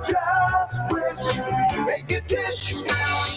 just wish you make a dish.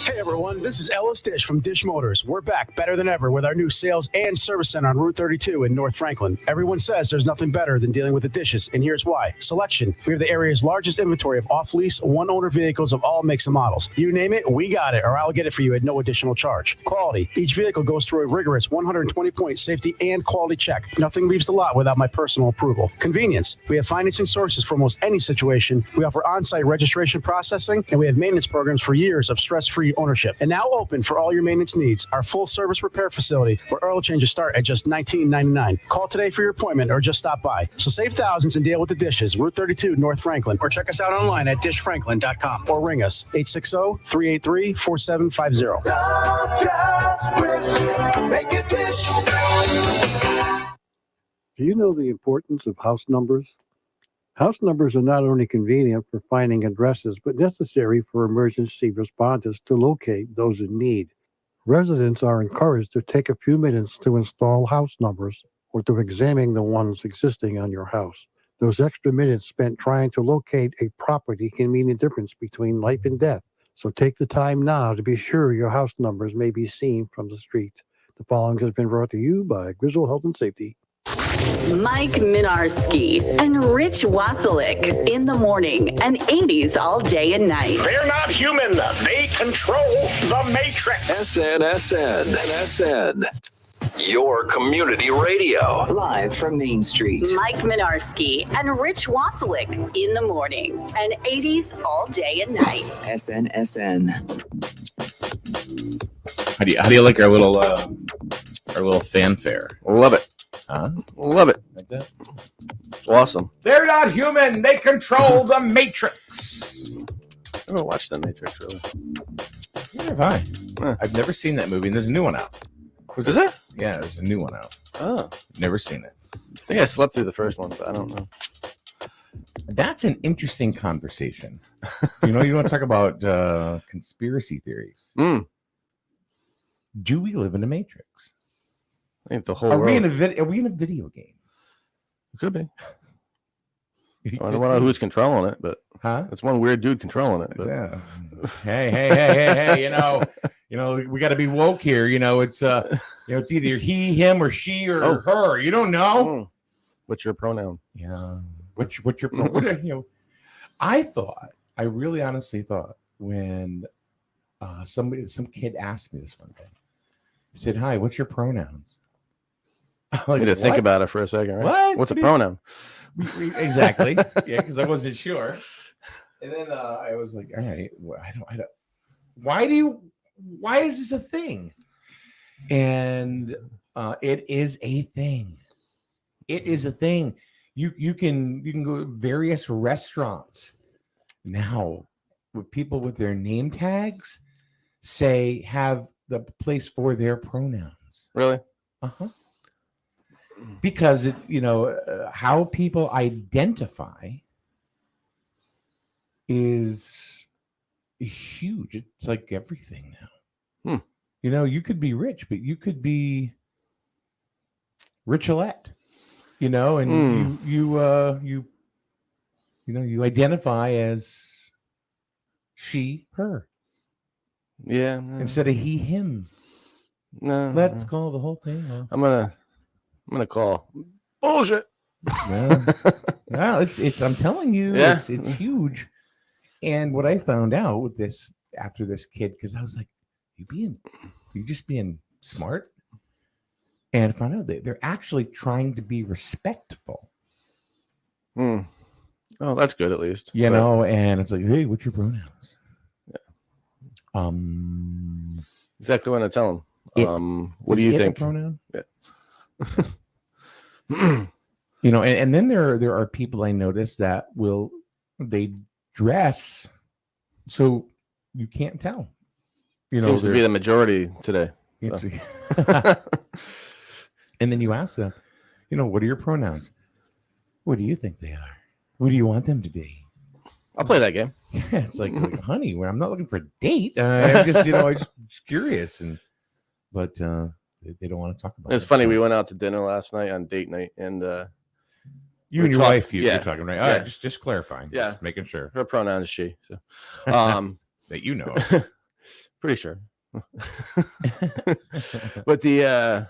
Hey everyone, this is Ellis Dish from Dish Motors. We're back better than ever with our new sales and service center on Route 32 in North Franklin. Everyone says there's nothing better than dealing with the dishes, and here's why. Selection. We have the area's largest inventory of off-lease, one-owner vehicles of all makes and models. You name it, we got it, or I'll get it for you at no additional charge. Quality. Each vehicle goes through a rigorous 120-point safety and quality check. Nothing leaves the lot without my personal approval. Convenience. We have financing sources for almost any situation. We offer on-site registration processing, and we have maintenance programs for years of stress-free ownership. And now open for all your maintenance needs. Our full-service repair facility, where oil changes start at just $19.99. Call today for your appointment or just stop by. So save thousands and deal with the dishes. Route 32, North Franklin. Or check us out online at dishfranklin.com. Or ring us, 860-383-4750. Just wish you make a dish. Do you know the importance of house numbers? House numbers are not only convenient for finding addresses, but necessary for emergency responders to locate those in need. Residents are encouraged to take a few minutes to install house numbers or to examine the ones existing on your house. Those extra minutes spent trying to locate a property can mean the difference between life and death. So take the time now to be sure your house numbers may be seen from the street. The following has been brought to you by Griswold Health and Safety. Mike Minarski and Rich Wasilek in the morning and 80s all day and night. They're not human. They control the Matrix. SN. Your community radio. Live from Main Street. Mike Minarski and Rich Wasilek in the morning and 80s all day and night. SN. How do you like our little fanfare? Love it. Huh? Love it. Like that? Awesome. They're not human. They control the Matrix. I haven't watched The Matrix, really. Neither have I. I've never seen that movie, and there's a new one out. Is there? Yeah, there's a new one out. Oh. Never seen it. I think I slept through the first one, but I don't know. That's an interesting conversation. You want to talk about conspiracy theories. Do we live in a Matrix? I think the whole Are world. we in a video game? It could be. I don't know who's controlling it, but it's one weird dude controlling it. But. Yeah. Hey! We got to be woke here. It's it's either he, him, or she, or her. You don't know. What's your pronoun? Yeah. What's your pronoun? I really honestly thought when some kid asked me this one day, he said, "Hi, what's your pronouns?" Like, you need to think about it for a second, right? What? What's a pronoun? Exactly. Yeah, because I wasn't sure. And then I was like, all right, I don't. Why is this a thing? And it is a thing. It is a thing. You can go to various restaurants now with people with their name tags have the place for their pronouns. Really? Uh-huh. Because how people identify is huge. It's like everything now. You could be rich, but you could be Richelette. And you identify as she, her. Yeah. Instead of he, him. No. Let's call the whole thing off. I'm gonna call bullshit. Yeah. No, it's I'm telling you, it's huge. And what I found out with this after this kid, because I was like, you just being smart. And I found out that they're actually trying to be respectful. Oh, that's good at least. And it's like, hey, what's your pronouns? Yeah. Exactly what I tell them. What do you think? Pronoun? Yeah. And then there are people I notice that they dress so you can't tell. Seems to be the majority today. So. And then you ask them, what are your pronouns? What do you think they are? Who do you want them to be? I'll play that game. Yeah, it's like honey, when I'm not looking for a date, I'm just I'm just curious, but they don't want to talk about it. It's funny. So. We went out to dinner last night on date night, and You and your wife, you're talking, right? All Yeah. right, just clarifying. Yeah. Just making sure. Her pronoun is she. So, that you know. Pretty sure. But the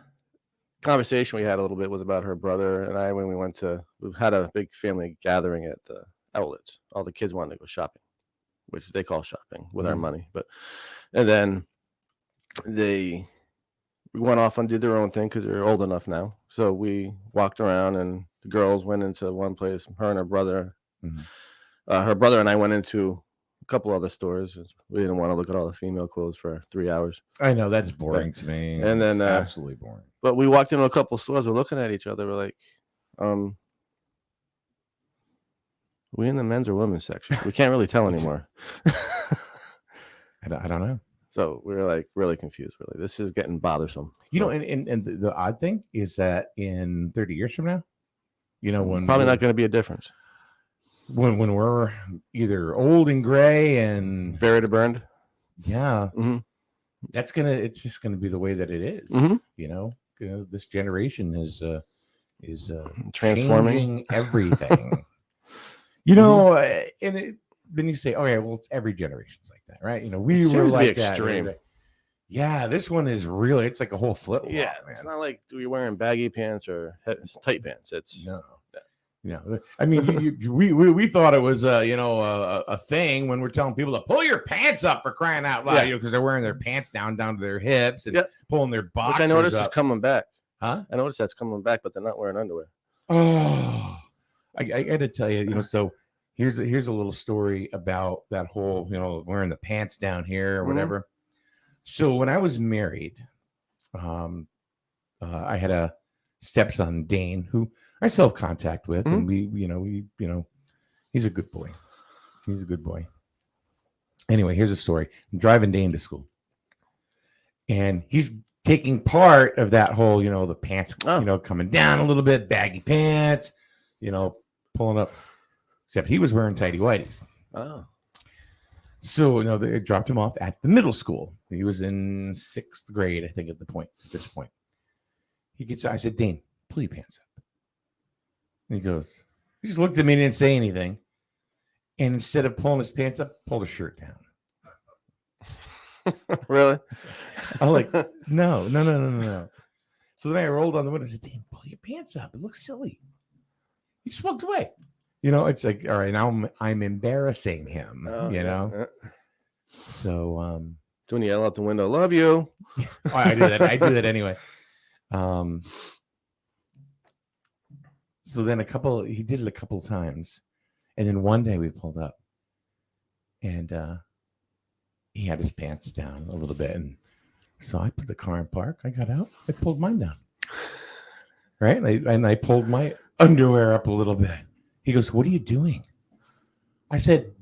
conversation we had a little bit was about her brother and I when we had a big family gathering at the outlets. All the kids wanted to go shopping, which they call shopping with our money. And then we went off and did their own thing because they're old enough now. So we walked around and the girls went into one place, her and her brother. Her brother and I went into a couple other stores. We didn't want to look at all the female clothes for 3 hours. I know that's boring to me. And then absolutely boring. But we walked into a couple of stores. We're looking at each other. We're like, we in the men's or women's section? We can't really tell anymore. I don't know. So we were like really confused. We're like, this is getting bothersome. You know, and the odd thing is that in 30 years from now, you know, when probably not going to be a difference. When we're either old and gray and buried or burned. Yeah. It's just gonna be the way that it is. You know, this generation is transforming everything. You know, and then you say, okay, well, it's every generation's like that, right? You know, we were like that. Extreme. Yeah, this one is really, it's like a whole flip. Yeah, it's not like you're wearing baggy pants or tight pants. It's no. You know, I mean, we thought it was a thing when we're telling people to pull your pants up for crying out loud, because they're wearing their pants down to their hips and pulling their boxers Which I noticed up. is coming back. Huh? I noticed that's coming back, but they're not wearing underwear. Oh, I got to tell you, so here's a little story about that whole, wearing the pants down here or whatever. So when I was married, I had a stepson, Dane, who I still have contact with, and we he's a good boy. He's a good boy. Anyway, here's a story. I'm driving Dane to school, and he's taking part of that whole, the pants, coming down a little bit, baggy pants, pulling up. Except he was wearing tighty whities. Oh. So they dropped him off at the middle school. He was in 6th grade, I think, at this point. I said, Dane, pull your pants up. And he just looked at me and didn't say anything. And instead of pulling his pants up, pulled his shirt down. Really? I'm like, no. So then I rolled on the window and said, Dane, pull your pants up. It looks silly. He just walked away. It's like, all right, now I'm embarrassing him, So when you yell out the window, love you. I do that. I do that anyway. So then he did it a couple of times. And then one day we pulled up and he had his pants down a little bit. And so I put the car in park. I got out. I pulled mine down. Right. And I pulled my underwear up a little bit. He goes, what are you doing? I said,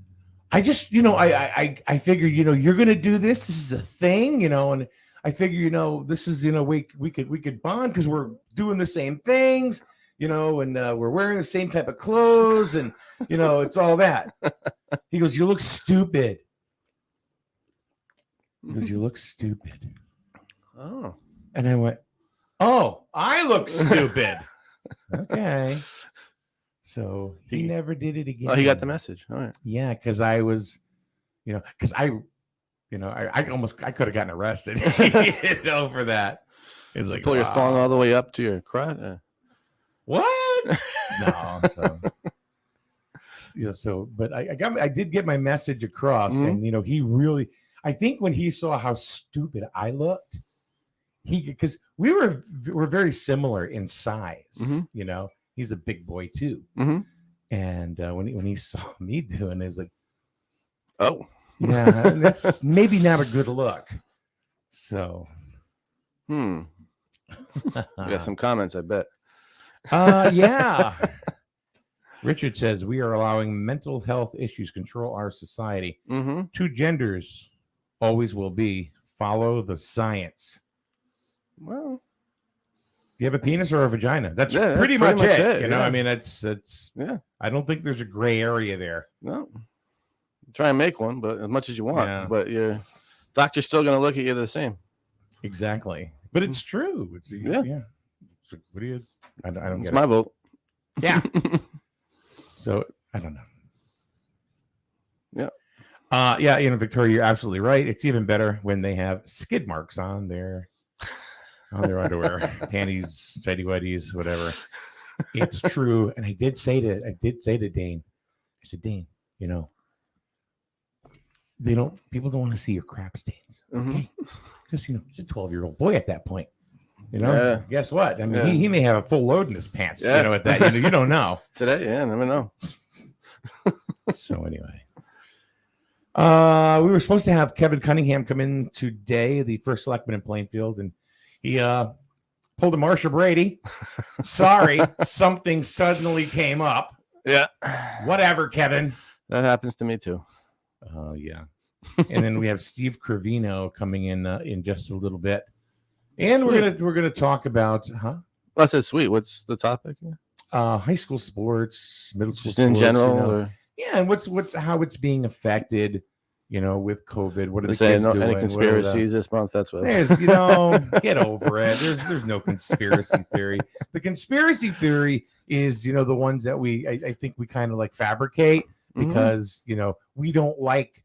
I just, I figure, you're going to do this. This is a thing, and I figure, this is, we could bond because we're doing the same things, and we're wearing the same type of clothes and, it's all that. He goes, you look stupid. He goes, you look stupid. Oh. And I went, oh, I look stupid. Okay. So he never did it again. Oh, he got the message. All right. Yeah, because I was, because I could have gotten arrested, for that. It's like, pull your thong all the way up to your crotch. What? No. So, but I did get my message across, and he really, I think when he saw how stupid I looked, because we're very similar in size, He's a big boy too, and when he saw me doing it, he's like, "Oh, yeah, that's maybe not a good look." So, You got some comments, I bet. Yeah. Richard says we are allowing mental health issues control our society. 2 genders always will be. Follow the science. Well. You have a penis or a vagina. That's pretty much it. I mean, that's I don't think there's a gray area there. No. Try and make one, but as much as you want. But your doctor's still going to look at you the same. Exactly. But it's true. It's, yeah. So what do you? I don't get it's my vote. Yeah. So I don't know. Yeah. Yeah, Victoria, you're absolutely right. It's even better when they have skid marks on their underwear, panties, tighty whities, whatever. It's true. And I did say to Dane, I said, Dane, people don't want to see your crap stains. Okay. Because he's a 12-year-old boy at that point. Yeah. Guess what? I mean, Yeah. he may have a full load in his pants. Yeah. At that, you don't know. Today, yeah, never know. So anyway, we were supposed to have Kevin Cunningham come in today, the first selectman in Plainfield, and he pulled a Marsha Brady. Sorry, something suddenly came up. Yeah. Whatever, Kevin. That happens to me too. Oh yeah. And then we have Steve Cravinho coming in just a little bit, and we're gonna talk about I said sweet. What's the topic? high school sports, middle school Just sports, in general. Or? Yeah, and how it's being affected, with COVID. What are the Say kids doing? any conspiracies this month? That's what. There's, get over it. There's no conspiracy theory. The conspiracy theory is, the ones that I think we kind of like fabricate because, we don't like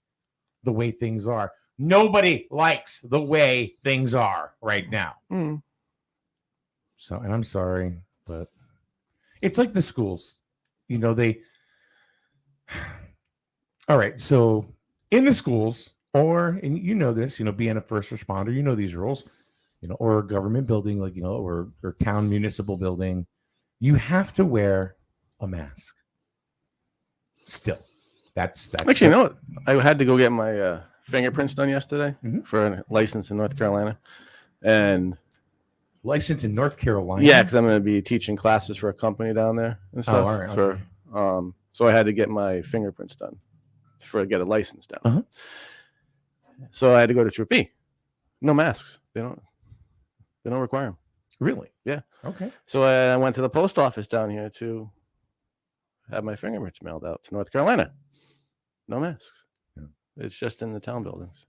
the way things are. Nobody likes the way things are right now. Mm. So, and I'm sorry, but it's like the schools, all right. So in the schools, or, and this, being a first responder, these rules, or a government building, like, or town municipal building, you have to wear a mask. Still, that's actually, I had to go get my fingerprints done yesterday for a license in North Carolina, and license in North Carolina. Yeah, because I'm going to be teaching classes for a company down there and stuff. Oh, all right. Okay. So I had to get my fingerprints done get a license down. So I had to go to Troop B. No masks. They don't require them. Really? Yeah. Okay. So I went to the post office down here to have my fingerprints mailed out to North Carolina. No masks. Yeah. It's just in the town buildings.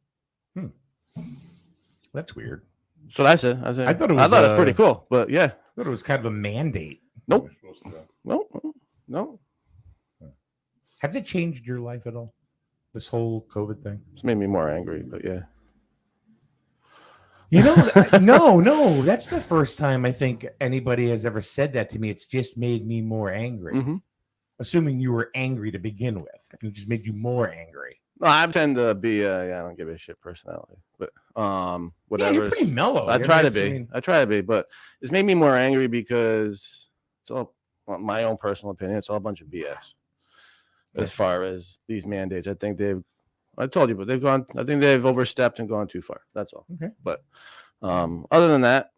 That's weird. So I said, I thought it was pretty cool, but yeah. I thought it was kind of a mandate. Nope. No. Has it changed your life at all? This whole COVID thing? It's made me more angry, but yeah. No. That's the first time I think anybody has ever said that to me. It's just made me more angry. Mm-hmm. Assuming you were angry to begin with. And it just made you more angry. No, I tend to be I don't give a shit personality, but whatever. Yeah, you're pretty mellow. I try to be, but it's made me more angry because it's all my own personal opinion. It's all a bunch of BS as far as these mandates. I think I told you, but I think they've overstepped and gone too far. That's all. Okay. But other than that,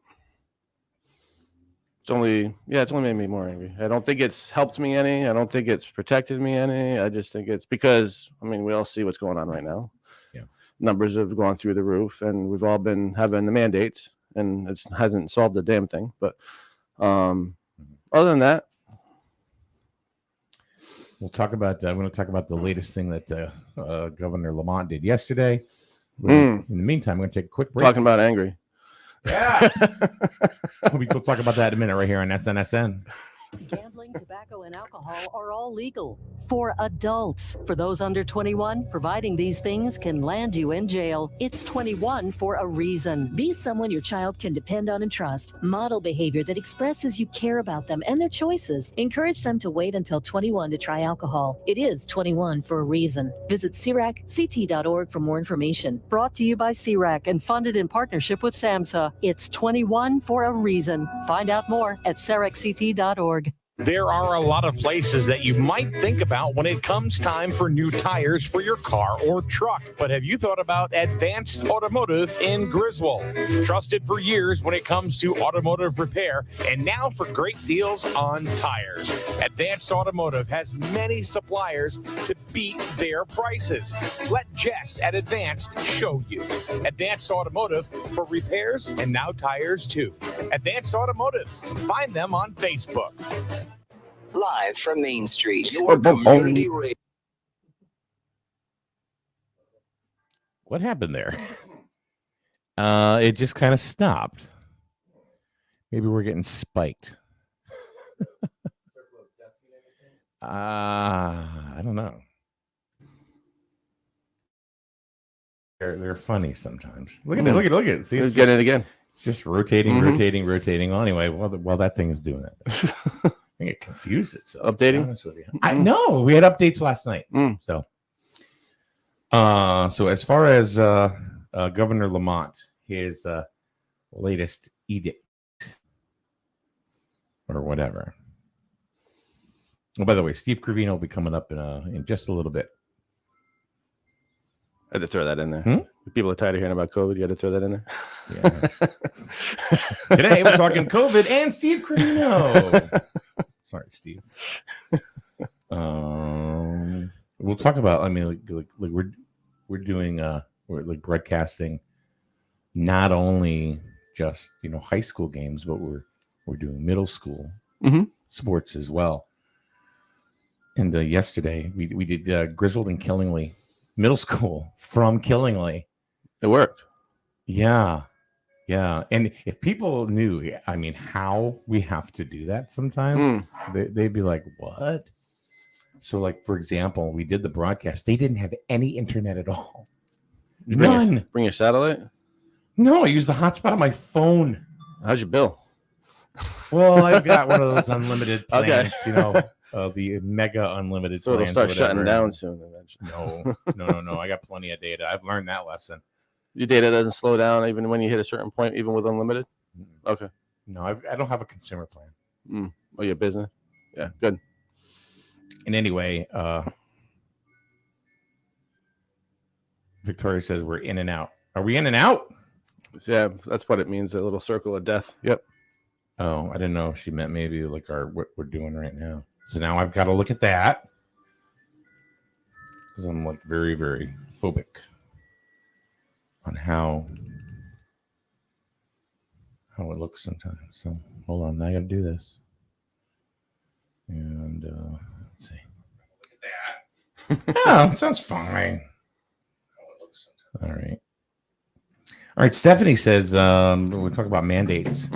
it's only made me more angry. I don't think it's helped me any. I don't think it's protected me any. I just think it's because, we all see what's going on right now. Yeah. Numbers have gone through the roof, and we've all been having the mandates, and it hasn't solved a damn thing. But other than that, we'll talk about. I'm going to talk about the latest thing that Governor Lamont did yesterday. In the meantime, I'm going to take a quick break. Talking about angry. Yeah. We'll talk about that in a minute right here on SNSN. Gambling, tobacco, and alcohol are all legal for adults. For those under 21, providing these things can land you in jail. It's 21 for a reason. Be someone your child can depend on and trust. Model behavior that expresses you care about them and their choices. Encourage them to wait until 21 to try alcohol. It is 21 for a reason. Visit CIRACCT.org for more information. Brought to you by CIRAC and funded in partnership with SAMHSA. It's 21 for a reason. Find out more at CIRACCT.org. There are a lot of places that you might think about when it comes time for new tires for your car or truck. But have you thought about Advanced Automotive in Griswold? Trusted for years when it comes to automotive repair, and now for great deals on tires. Advanced Automotive has many suppliers to beat their prices. Let Jess at Advanced show you. Advanced Automotive for repairs and now tires too. Advanced Automotive. Find them on Facebook. Live from Main Street. Your community radio. What happened there? It just kind of stopped. Maybe we're getting spiked. I don't know. They're funny sometimes. Look at it. Look at it. See, Let's get it again. It's just rotating. Well, anyway, while that thing is doing it, I think it confused itself. Updating? No, we had updates last night. So as far as Governor Lamont, his latest edict or whatever. Oh, by the way, Steve Cravinho will be coming up in just a little bit. I had to throw that in there. People are tired of hearing about COVID. You had to throw that in there. Yeah. Today we're talking COVID and Steve Cravinho. Sorry, Steve. We'll talk about. I mean, like we're doing we're like broadcasting not only just high school games, but we're doing middle school sports as well. And yesterday we did Griswold and Killingly Middle School from Killingly. It worked. Yeah. And if people knew, I mean, how we have to do that sometimes, they'd be like, what? So, like, for example, we did the broadcast. They didn't have any internet at all. None. Bring your satellite? No, I used the hotspot on my phone. How's your bill? Well, I've got one of those unlimited plans, Okay. The mega unlimited So plans. it'll start shutting down soon. No. I got plenty of data. I've learned that lesson. Your data doesn't slow down even when you hit a certain point, even with unlimited? Okay. No, I don't have a consumer plan. Oh, your business? Yeah, good. And anyway, Victoria says we're in and out. Are we in and out? Yeah, that's what it means, a little circle of death. Yep. Oh, I didn't know if she meant maybe like what we're doing right now. So now I've got to look at that because I'm like very, very phobic on how it looks sometimes. So hold on, I got to do this. And let's see. Look at that. Oh, it sounds fine. How it looks sometimes. All right. Stephanie says we'll talk about mandates.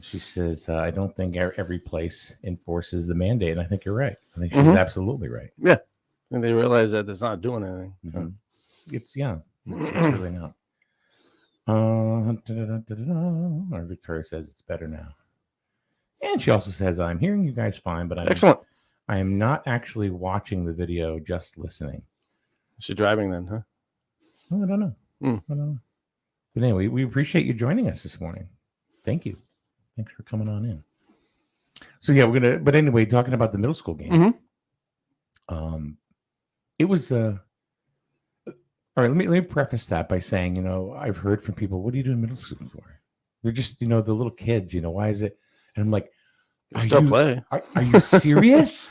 She says, I don't think every place enforces the mandate. And I think you're right. I think she's absolutely right. Yeah. And they realize that it's not doing anything. It's really not. Our Victoria says it's better now. And she also says, I'm hearing you guys fine, but Excellent. I am not actually watching the video, just listening. She's driving then, huh? Oh, I don't know. I don't know. But anyway, we appreciate you joining us this morning. Thank you. Thanks for coming on in. So yeah, but anyway, talking about the middle school game. It was all right. Let me preface that by saying, I've heard from people, what do you do in middle school for? They're just, the little kids, why is it? And I'm like, still play. Are you serious?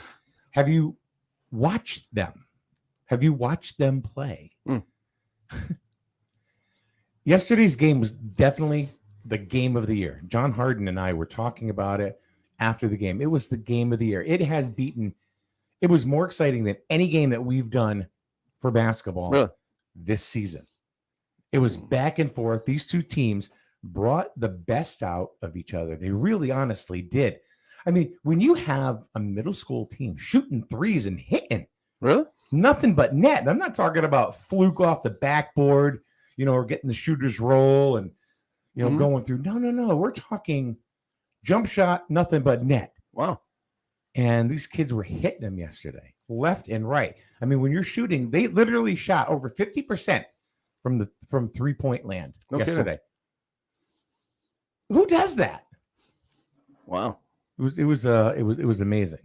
Have you watched them? Have you watched them play? Yesterday's game was definitely the game of the year. John Harden and I were talking about it after the game. It was the game of the year. It was more exciting than any game that we've done for basketball this season. It was back and forth. These two teams brought the best out of each other. They really honestly did. I mean, when you have a middle school team shooting threes and hitting, nothing but net. And I'm not talking about fluke off the backboard, or getting the shooter's roll and, going through. No. We're talking jump shot, nothing but net. Wow. And these kids were hitting them yesterday, left and right. I mean, when you're shooting, they literally shot over 50% from 3-point land yesterday. Kidding. Who does that? Wow. It was amazing.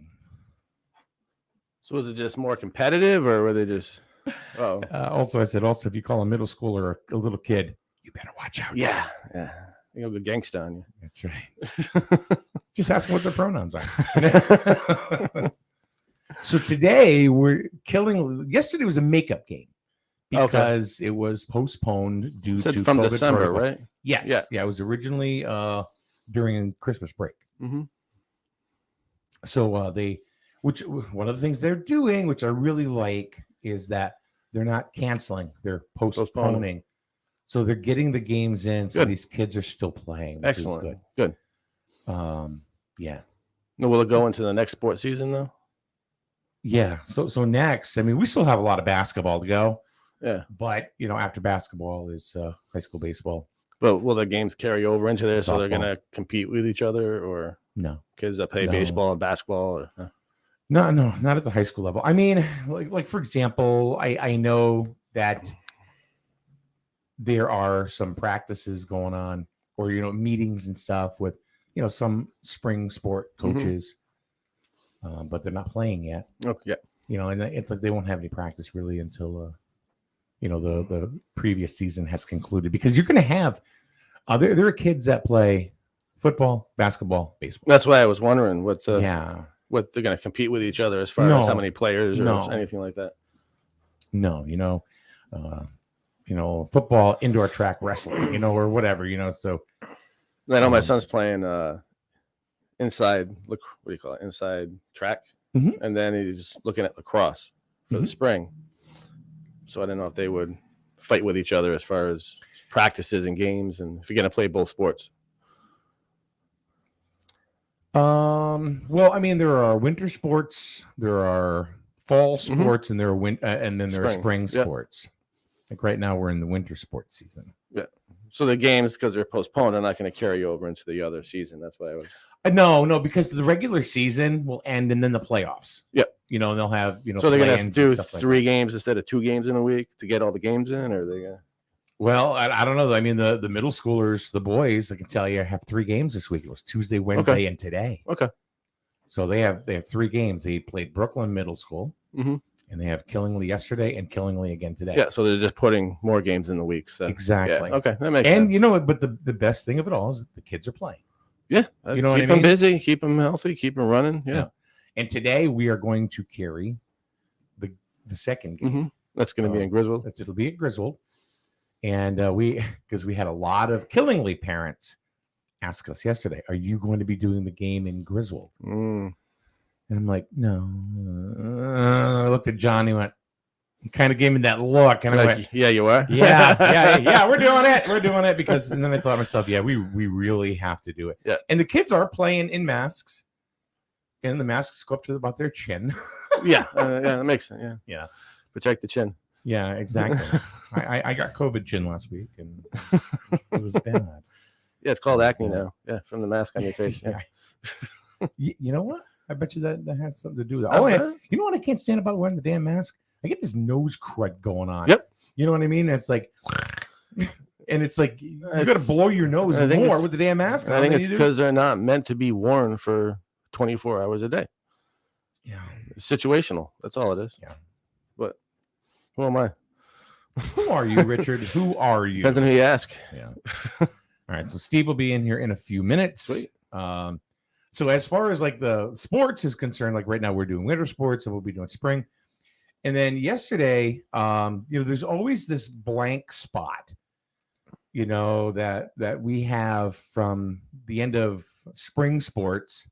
So was it just more competitive, or were they just? Also, if you call a middle schooler a little kid, you better watch out. Yeah. You'll go gangsta on you. That's right. Just ask them what their pronouns are. So today yesterday was a makeup game because it was postponed due to from COVID December, protocol. right? Yes. Yeah. It was originally during Christmas break. So one of the things they're doing, which I really like, is that they're not canceling, they're postponing. So they're getting the games in, so these kids are still playing, which Excellent. is Good. Yeah. Now, will it go into the next sports season though? Yeah. So next, I mean, we still have a lot of basketball to go. Yeah. But, after basketball is high school baseball. But will the games carry over into there, so they're Softball. going to compete with each other, or No. kids that play No. baseball and basketball? Or, No, not at the high school level. I mean, like for example, I know that there are some practices going on, or meetings and stuff with some spring sport coaches, but they're not playing yet. Okay, yeah. And it's like they won't have any practice really until the previous season has concluded, because you're going to have there are kids that play football, basketball, baseball. That's why I was wondering what they're going to compete with each other as far as how many players or anything like that. No, football, indoor track wrestling, or whatever, So I know my son's playing inside. Look, what do you call it? Inside track, and then he's looking at lacrosse for the spring. So I don't know if they would fight with each other as far as practices and games, and if you're going to play both sports. Well, I mean, there are winter sports, there are fall sports, and there are and then there are spring sports. Like right now, we're in the winter sports season. Yeah. So the games, because they're postponed, are not going to carry over into the other season. That's why I was. No, because the regular season will end, and then the playoffs. Yep. And they'll have So they're going to have to do 3 games instead of 2 games in a week to get all the games in, or are they going to? Well, I don't know. I mean, the middle schoolers, the boys, I can tell you, have 3 games this week. It was Tuesday, Wednesday, and today. Okay. So they have 3 games. They played Brooklyn Middle School, and they have Killingley yesterday and Killingley again today. Yeah, so they're just putting more games in the week. So. Exactly. Yeah, okay, that makes sense. And you know what? But the best thing of it all is that the kids are playing. Yeah, you know what I mean? Keep them busy, keep them healthy, keep them running. Yeah. And today we are going to carry the second game. That's going to be in Griswold. It'll be at Griswold. And because we had a lot of Killingley parents ask us yesterday, are you going to be doing the game in Griswold? And I'm like, no. I looked at John. He kind of gave me that look. And I went, yeah, you are? Yeah, we're doing it. We're doing it. Because, and then I thought to myself, yeah, we really have to do it. Yeah. And the kids are playing in masks. And the masks go up to about their chin. Yeah, that makes sense. Yeah. Yeah. Protect the chin. Yeah, exactly. I got COVID chin last week, and it was bad. Yeah, it's called acne now. Yeah, from the mask on your face. Yeah. You know what? I bet you that has something to do with that. You know what I can't stand about wearing the damn mask? I get this nose crud going on. Yep. You know what I mean? It's like, and it's like you got to blow your nose more with the damn mask. I think it's because they're not meant to be worn for 24 hours a day. Yeah. It's situational. That's all it is. Yeah. But who am I? Who are you, Richard? Who are you? Depends on who you ask. Yeah. All right. So Steve will be in here in a few minutes. Sweet. So as far as like the sports is concerned, like right now we're doing winter sports and we'll be doing spring. And then yesterday, there's always this blank spot, that we have from the end of spring sports,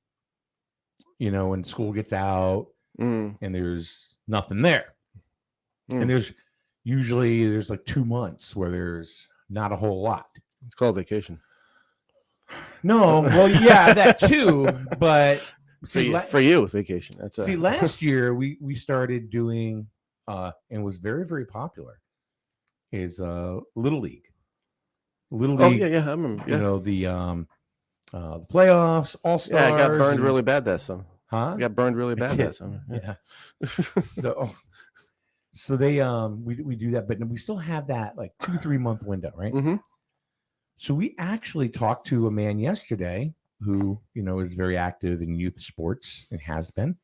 when school gets out and there's nothing there. And there's like 2 months where there's not a whole lot. It's called vacation. No, well, yeah, that too. But for you, vacation. Last year we started doing and was very, very popular is Little League. Little League. Oh yeah, I remember. Yeah. The playoffs, all stars. Yeah, I got burned really bad that summer. Huh? I got burned really bad that summer. Yeah. So they we do that, but we still have that like 2-3 month window, right? Mm-hmm. So we actually talked to a man yesterday who is very active in youth sports and has been.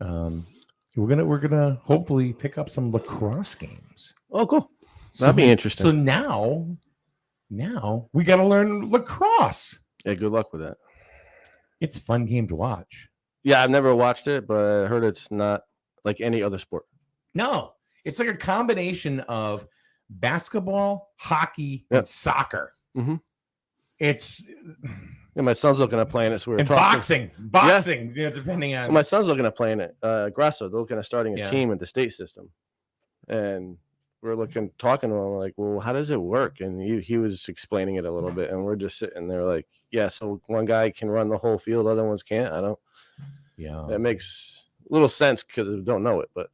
We're gonna hopefully pick up some lacrosse games. Oh, cool. That'd be interesting. So now we got to learn lacrosse. Yeah, good luck with that. It's a fun game to watch. Yeah, I've never watched it, but I heard it's not like any other sport. No, it's like a combination of basketball, hockey, and soccer. Mm-hmm. It's my son's looking at playing it. So we're talking boxing. Yeah. Depending on my son's looking at playing it. Griswold, they're looking at starting a team in the state system, and we're talking to him like, well, how does it work? And he was explaining it a little bit, and we're just sitting there like, yeah. So one guy can run the whole field, other ones can't. I don't. Yeah, that makes little sense because I don't know it, but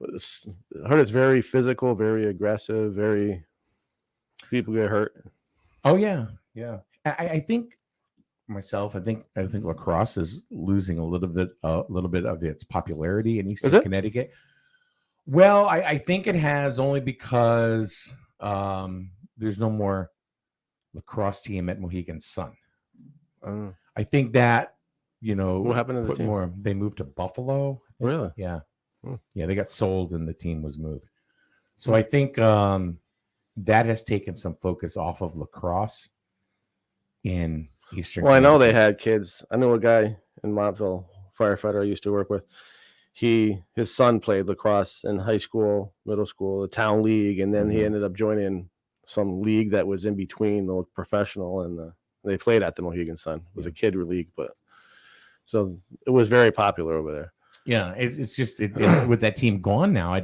I heard it's very physical, very aggressive, very people get hurt. Oh yeah. I think myself. I think lacrosse is losing a little bit of its popularity in Eastern Connecticut. Well, I think it has only because there's no more lacrosse team at Mohegan Sun. I think that what happened to the team? They moved to Buffalo. Really? Yeah. Yeah, they got sold and the team was moved. So I think that has taken some focus off of lacrosse in Eastern. Well, I know they had kids. I know a guy in Montville, firefighter I used to work with. His son played lacrosse in high school, middle school, the town league, and then he ended up joining some league that was in between the professional and they played at the Mohegan Sun. It was a kid league, but so it was very popular over there. Yeah, it's just with that team gone now. It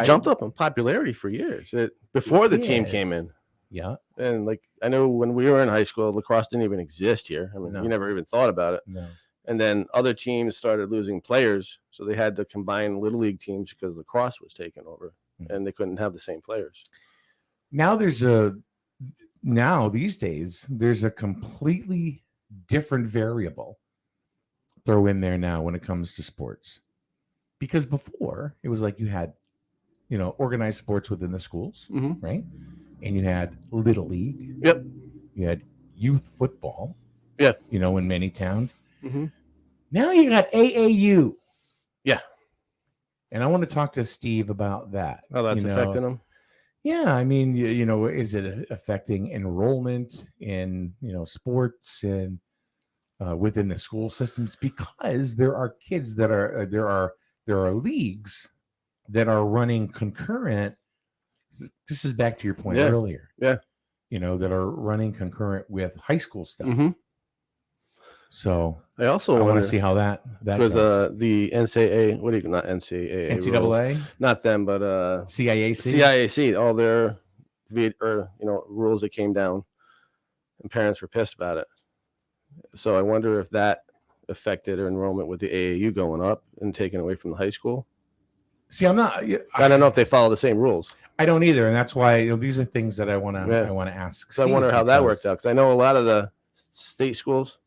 jumped up in popularity for years before the team came in. Yeah, and like I know when we were in high school, lacrosse didn't even exist here. I mean, we never even thought about it. No. And then other teams started losing players, so they had to combine little league teams because lacrosse was taken over, and they couldn't have the same players. Now these days there's a completely different variable throw in there now when it comes to sports, because before it was like you had organized sports within the schools, right? And you had little league. Yep. You had youth football. Yeah. In many towns. Now you got AAU. Yeah. And I want to talk to Steve about that. Oh, that's affecting them. Yeah, I mean, is it affecting enrollment in sports and within the school systems? Because there are kids that are there are leagues that are running concurrent. This is back to your point earlier. Yeah, that are running concurrent with high school stuff. So I also want to see how that goes. The NCAA, not NCAA, NCAA, rules. Not them, but CIAC, all their rules that came down, and parents were pissed about it. So I wonder if that affected their enrollment with the AAU going up and taken away from the high school. See, I don't know if they follow the same rules. I don't either, and that's why these are things that I want to ask. So I wonder how that worked out, because I know a lot of the state schools.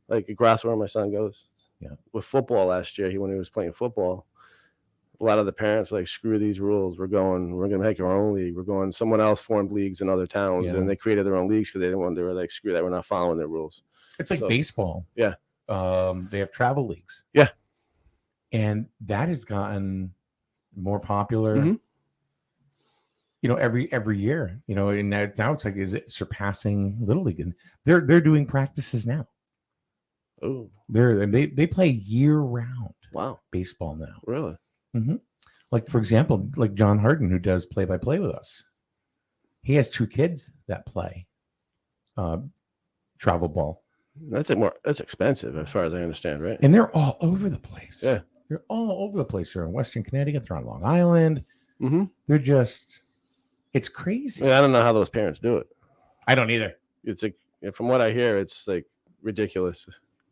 Like Griswold, where my son goes, with football last year, when he was playing football, a lot of the parents were like, "Screw these rules. We're going to make our own league. We're going." Someone else formed leagues in other towns, and they created their own leagues because they didn't want. They were like, "Screw that. We're not following their rules." It's like baseball. Yeah, they have travel leagues. Yeah, and that has gotten more popular. Every year. And now it's like, is it surpassing Little League? And they're doing practices now. Oh, they play year round. Wow, baseball now. Really? Like, for example, like John Harden, who does play-by-play with us. He has 2 kids that play travel ball. That's expensive, as far as I understand, right? And they're all over the place. Yeah, they're all over the place. They're in Western Connecticut. They're on Long Island. They're just, it's crazy. I don't know how those parents do it. I don't either. It's like, from what I hear, it's like ridiculous.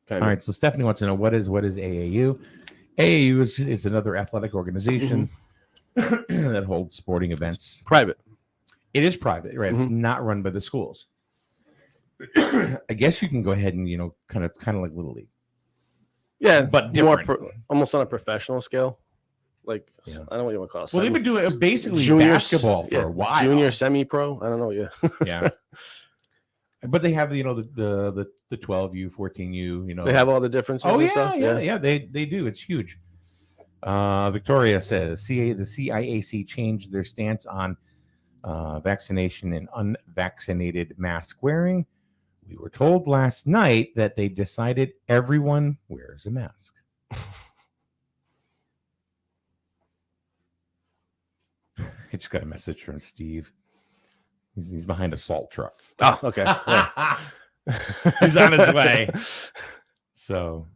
All right, so Stephanie wants to know what is AAU. AAU is another athletic organization that holds sporting events. It's private. It is private, right? It's not run by the schools. I guess you can go ahead and kind of like Little League. Yeah, but different. Almost on a professional scale. Like I don't know what you want to call it. Well, they've been doing it was basically basketball for a while. Junior, semi-pro. I don't know. Yeah, yeah. But they have the 12U, 14U. They have all the differences. Oh and yeah, stuff? yeah. They do. It's huge. Victoria says the CIAC changed their stance on vaccination and unvaccinated mask wearing. We were told last night that they decided everyone wears a mask. I just got a message from Steve. He's behind a salt truck. Oh, okay. Yeah. He's on his way. So,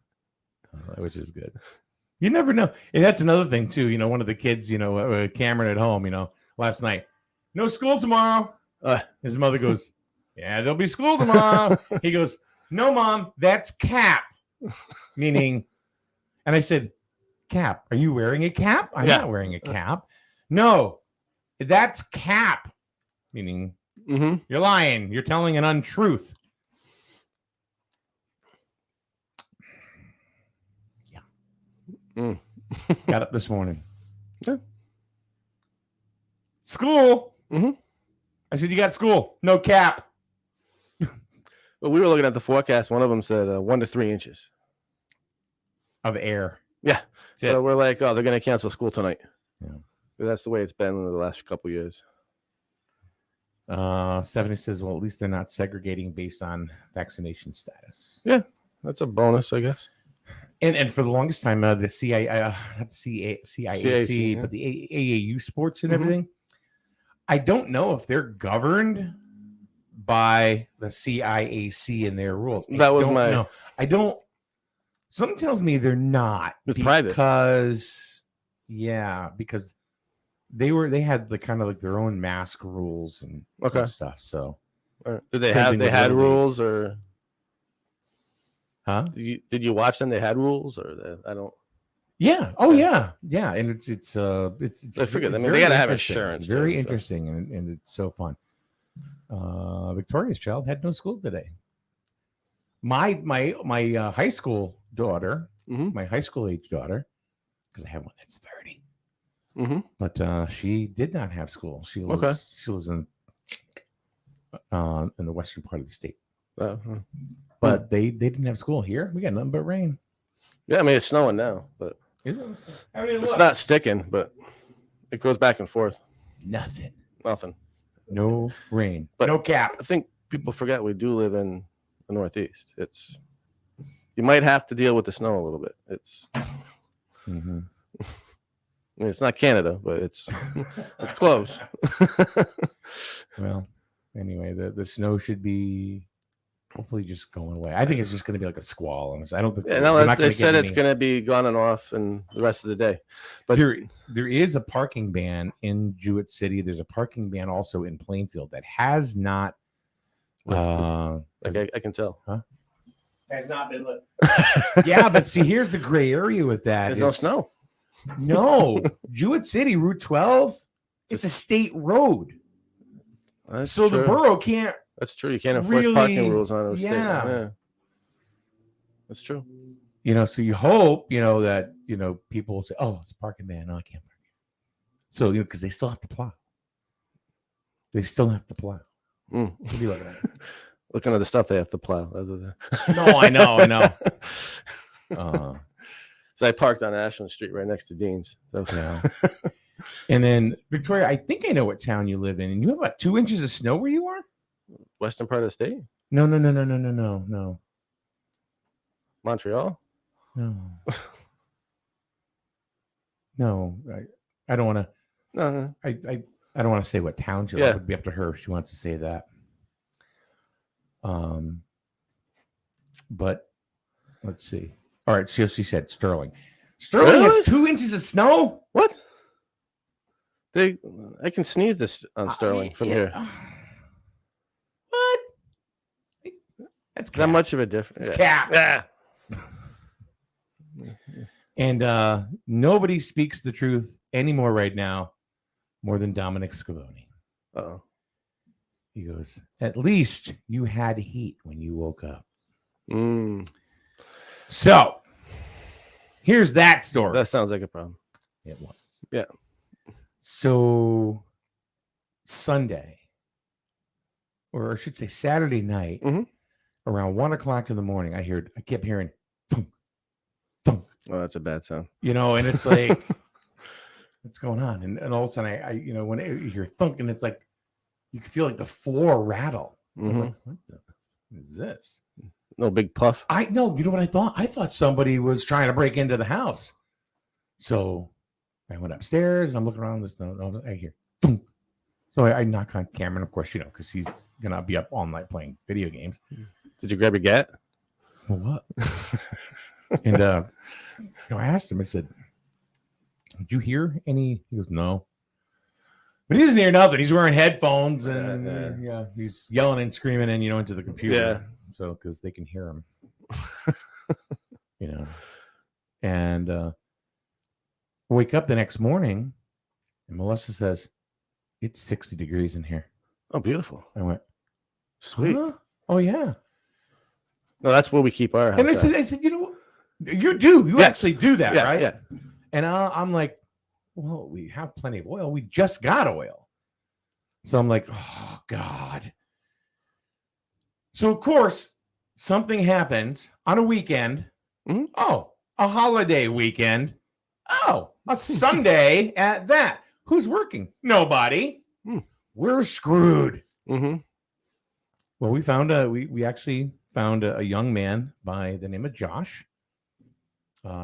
which is good. You never know. And that's another thing, too. One of the kids, Cameron at home, last night, no school tomorrow. His mother goes, yeah, there'll be school tomorrow. He goes, no, Mom, that's cap. Meaning, And I said, Cap, are you wearing a cap? I'm Yeah. not wearing a cap. No, that's cap. Meaning you're lying. You're telling an untruth. Yeah. Got up this morning. Yeah. School. I said, you got school. No cap. Well, we were looking at the forecast. One of them said 1 to 3 inches of air. Yeah. That's So it. we're like, oh, they're going to cancel school tonight. Yeah. But that's the way it's been in the last couple of years. Stephanie says, well, at least they're not segregating based on vaccination status. Yeah. That's a bonus, I guess. And for the longest time, the CIAC, yeah. but the AAU sports and everything, I don't know if they're governed by the CIAC and their rules. That was my. No, I don't. Something tells me they're not. It's private. Because they had the kind of like their own mask rules and stuff. So did they had rules or? Huh? Did you watch them? They had rules or I don't. Yeah. Oh yeah. Yeah. And it's I figured. I mean, they gotta have interesting. insurance. Very too, interesting, and it's so fun. Victoria's child had no school today. My high school daughter, my high school age daughter, because I have one that's 30. But she did not have school. She lives in the western part of the state. But they didn't have school here. We got nothing but rain. Yeah, I mean it's snowing now, but is it? It's not sticking, but it goes back and forth. Nothing. No rain. But no cap. I think people forget we do live in the Northeast. You might have to deal with the snow a little bit. I mean, it's not Canada, but it's close. Well, anyway, the snow should be hopefully just going away. I think it's just going to be like a squall. I don't think. They said it's going to be gone and off and the rest of the day. But there is a parking ban in Jewett City. There's a parking ban also in Plainfield that has not. I can tell. Huh? Has not been lit. Yeah, but see, here's the gray area with that. There's no snow. No, Jewett City, Route 12. It's a state road. So the borough can't. That's true. You can't enforce parking rules on a state. Yeah. That's true. So you hope, that, people will say, oh, it's a parking ban. No, I can't park here. So, because they still have to plow. What are you looking at? Looking at the stuff they have to plow. No, I know. So I parked on Ashland Street right next to Dean's. And then, Victoria, I think I know what town you live in. And you have about 2 inches of snow where you are? Western part of the state? No. Montreal? No. I don't want to. No. I don't want to say what town she lives. It would be up to her if she wants to say that. But let's see. All right, she said Sterling. Sterling has 2 inches of snow. What? I can sneeze this on Sterling from here. What? That's cap. Not much of a difference. It's cap. Yeah. And nobody speaks the truth anymore right now more than Dominic Scavone. Uh-oh. He goes, at least you had heat when you woke up. So here's that story. That sounds like a problem. It was. Yeah. So Sunday, or I should say Saturday night, around 1 o'clock in the morning, I kept hearing thunk, thunk. Oh, that's a bad sound. And it's like, what's going on? And all of a sudden, I when you hear thunk, and it's like, you can feel like the floor rattle. I'm like, what the is this? No big puff. You know what I thought? I thought somebody was trying to break into the house. So I went upstairs and I'm looking around. I hear thunk. So I knock on Cameron, of course, because he's gonna be up all night playing video games. Did you grab your gat? Well, what? And I asked him. I said, "Did you hear any?" He goes, "No." But he doesn't hear nothing. He's wearing headphones and he's yelling and screaming and into the computer. Yeah. So because they can hear him. And wake up the next morning, and Melissa says, "It's 60 degrees in here." Oh, beautiful. I went, Sweet. "Huh? Oh yeah." No, that's where we keep our house. And I said, you know, you actually do that, right? Yeah. And I'm like, well, we have plenty of oil. We just got oil. So I'm like, oh God. So of course, something happens on a weekend. Mm-hmm. Oh, a holiday weekend. Oh, a Sunday at that. Who's working? Nobody. We're screwed. Mm-hmm. Well, we actually found a young man by the name of Josh.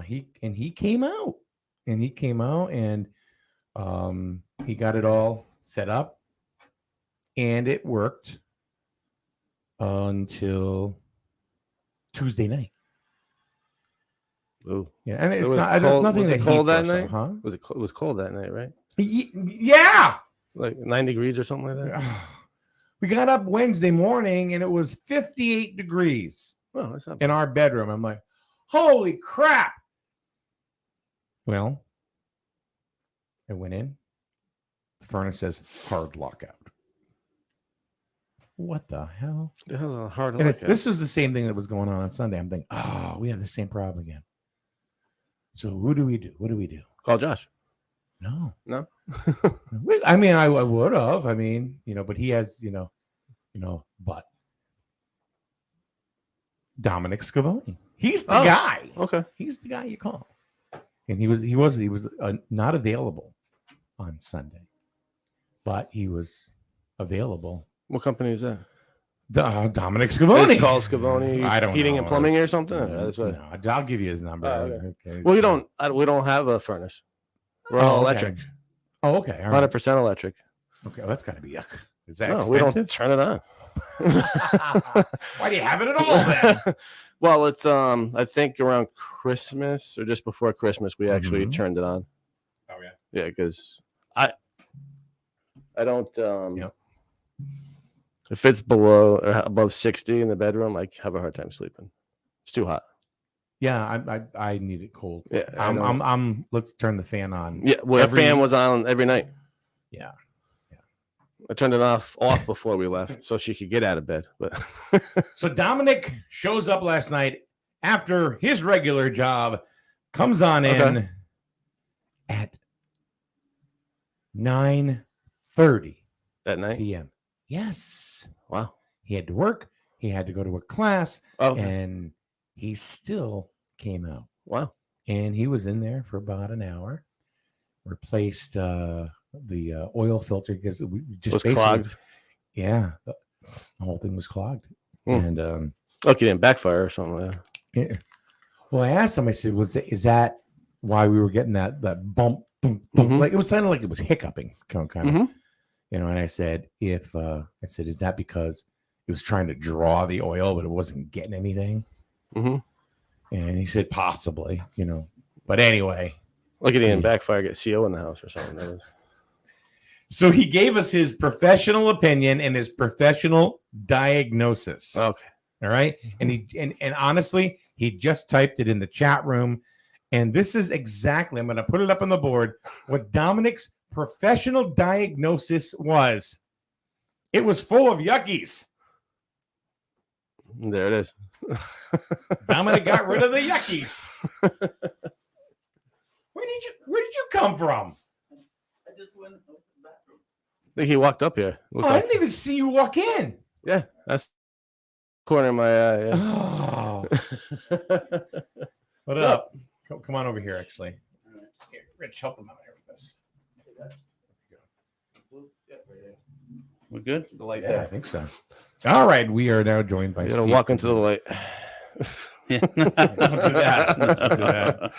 He came out, and he got it all set up, and it worked until Tuesday night. Oh, yeah, and it's nothing that cold that night, night, huh? It was cold that night, right? Yeah, like 9 degrees or something like that. We got up Wednesday morning and it was 58 degrees in our bedroom. I'm like, holy crap. Well, I went in. The furnace says hard lockout. What the hell? The hell, a hard lockout. This is the same thing that was going on Sunday. I'm thinking, oh, we have the same problem again. So who do we do? What do we do? Call Josh. No. I mean, I would have. I mean, but he has, but Dominic Scavone. He's the guy. Okay. He's the guy you call. And he was not available on Sunday, but he was available. What company is that? Dominic Scavone. It's called Scavone. I don't heating know. and plumbing or something. I'll give you his number. Okay. Well, we don't have a furnace. We're all electric. Oh, okay. 100% electric. Okay, well, that's got to be yuck. Is that expensive? We don't turn it on. Why do you have it at all then? Well, it's I think around Christmas or just before Christmas we actually turned it on. Oh yeah. Yeah, because I don't if it's below or above 60 in the bedroom, I have a hard time sleeping. It's too hot. Yeah, I need it cold. Yeah, I'm let's turn the fan on. Yeah, well, the fan was on every night. Yeah. I turned it off before we left so she could get out of bed. But so Dominic shows up last night after his regular job, comes on in at 9:30 that night p.m. Yes. Wow. He had to work. He had to go to a class, okay. And he still came out. Wow. And he was in there for about an hour. Replaced the oil filter because we just was clogged. Yeah, the whole thing was clogged. And lucky it didn't backfire or something like that. Yeah. Well, I asked him. I said, "Is that why we were getting that bump? Thump, thump? Like it was sounding like it was hiccuping, kind of, And I said, is that because it was trying to draw the oil, but it wasn't getting anything? And he said, possibly, But anyway, lucky it didn't backfire. Get CO in the house or something. So he gave us his professional opinion and his professional diagnosis. Okay. All right. And honestly, he just typed it in the chat room. And this is exactly, I'm going to put it up on the board, what Dominic's professional diagnosis was. It was full of yuckies. There it is. Dominic got rid of the yuckies. Where did you come from? I just went to the bathroom. I think he walked up here. I didn't even see you walk in. Yeah, that's corner of my eye. Yeah. Oh. What up? Come on over here, actually. Here, Rich, help him out here with this. We're good? The light there. I think so. All right, we are now joined by Steve. Walk into the light. Don't do that. Don't do that.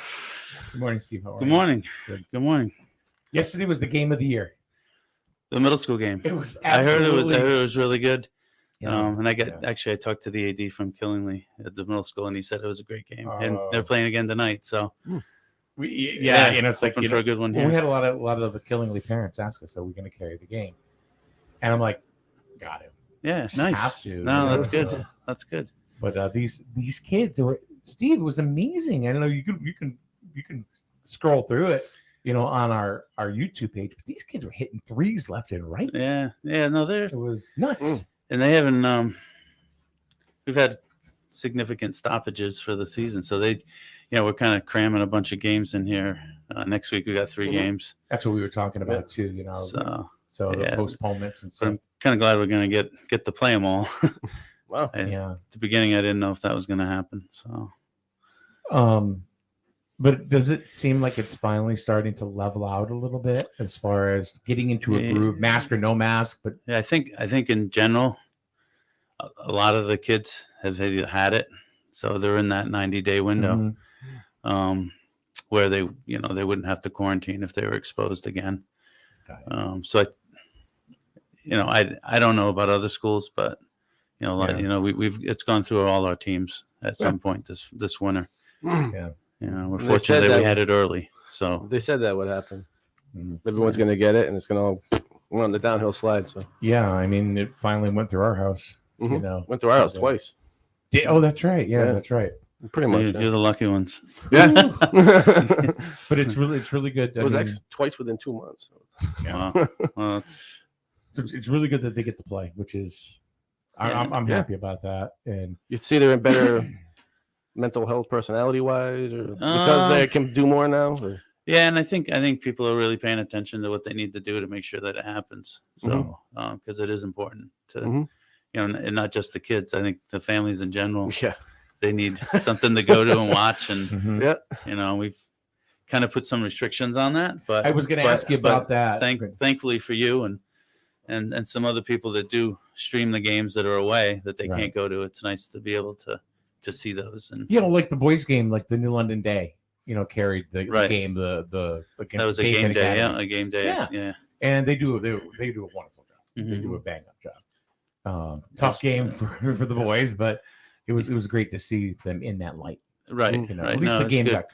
Good morning, Steve. How are Good you? morning. Good morning. Yesterday was the game of the year. The middle school game. It was I heard absolutely. it was really good. Yeah. And I talked to the AD from Killingly at the middle school, and he said it was a great game. And they're playing again tonight, so it's like hoping for a good one here. We had a lot of the Killingly parents ask us, "Are we going to carry the game?" And I'm like, "Got it." Yeah, Just nice. have to, no, that's so. good. That's good. But these kids were Steve. It was amazing. I don't know you can can scroll through it, on our YouTube page. But these kids were hitting threes left and right. Yeah. No, It was nuts. and they haven't. We've had significant stoppages for the season, so we're kind of cramming a bunch of games in here. Next week we got 3 games. That's what we were talking about too. So the postponements and stuff. I'm kind of glad we're going to get to play them all. Wow. At the beginning, I didn't know if that was going to happen. So, but does it seem like it's finally starting to level out a little bit as far as getting into a groove, mask or no mask? But yeah, I think in general, a lot of the kids have had it, so they're in that 90-day window, where they wouldn't have to quarantine if they were exposed again. So I don't know about other schools, but we've it's gone through all our teams at some point this winter. Yeah. We're fortunate that we had it early. So they said that would happen. Everyone's going to get it, and it's going to run the downhill slide. So yeah, I mean, it finally went through our house. Went through our house twice. Oh, that's right. Yeah, that's right. Pretty much. You're the lucky ones. Yeah. But it's really good. It was actually twice within 2 months. Yeah. Well, it's really good that they get to play, which is I'm happy about that. And you see they're in better mental health, personality wise, or because they can do more now. Or? Yeah, and I think people are really paying attention to what they need to do to make sure that it happens. So because it is important to and not just the kids. I think the families in general. Yeah. They need something to go to and watch, and we've kind of put some restrictions on that. But I was going to ask you about that. Thankfully for you and some other people that do stream the games that are away that they can't go to, it's nice to be able to see those. And like the boys' game, like the New London Day, carried the game the against that was a game day, a game day, yeah. And they do a wonderful job. They do a bang up job. Tough game for the boys, but. It was great to see them in that light. Right. At least the game got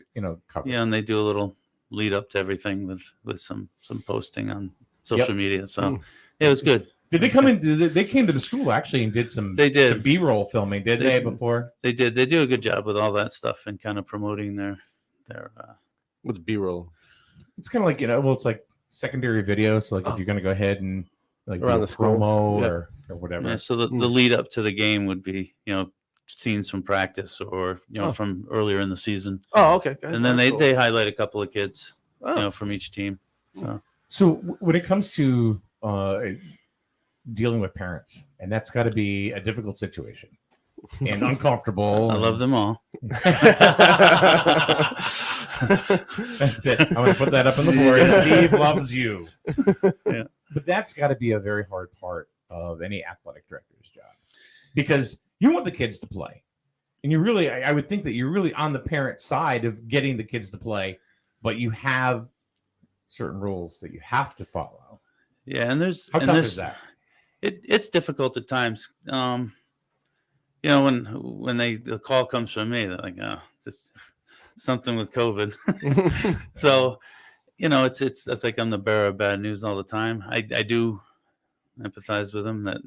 covered. Yeah, and they do a little lead up to everything with some posting on social media. So it was good. Did they come in? They came to the school actually and did some. They did some B-roll filming. Did they before? They did. They do a good job with all that stuff and kind of promoting their. What's B-roll? It's kind of like it's like secondary video. So like if you're going to go ahead and like around do a the school promo or whatever. Yeah. So the lead up to the game would be scenes from practice or from earlier in the season. Oh, okay. And then they highlight a couple of kids from each team. So when it comes to dealing with parents, and that's got to be a difficult situation and uncomfortable. I love them all. That's it. I'm going to put that up on the board. Steve loves you. Yeah. But that's got to be a very hard part of any athletic director's job because you want the kids to play. And you really, I would think that you're really on the parent side of getting the kids to play, but you have certain rules that you have to follow. Yeah. And how tough is that? It's difficult at times. When the call comes from me, they're like, just something with COVID. So, it's like I'm the bearer of bad news all the time. I do empathize with them that,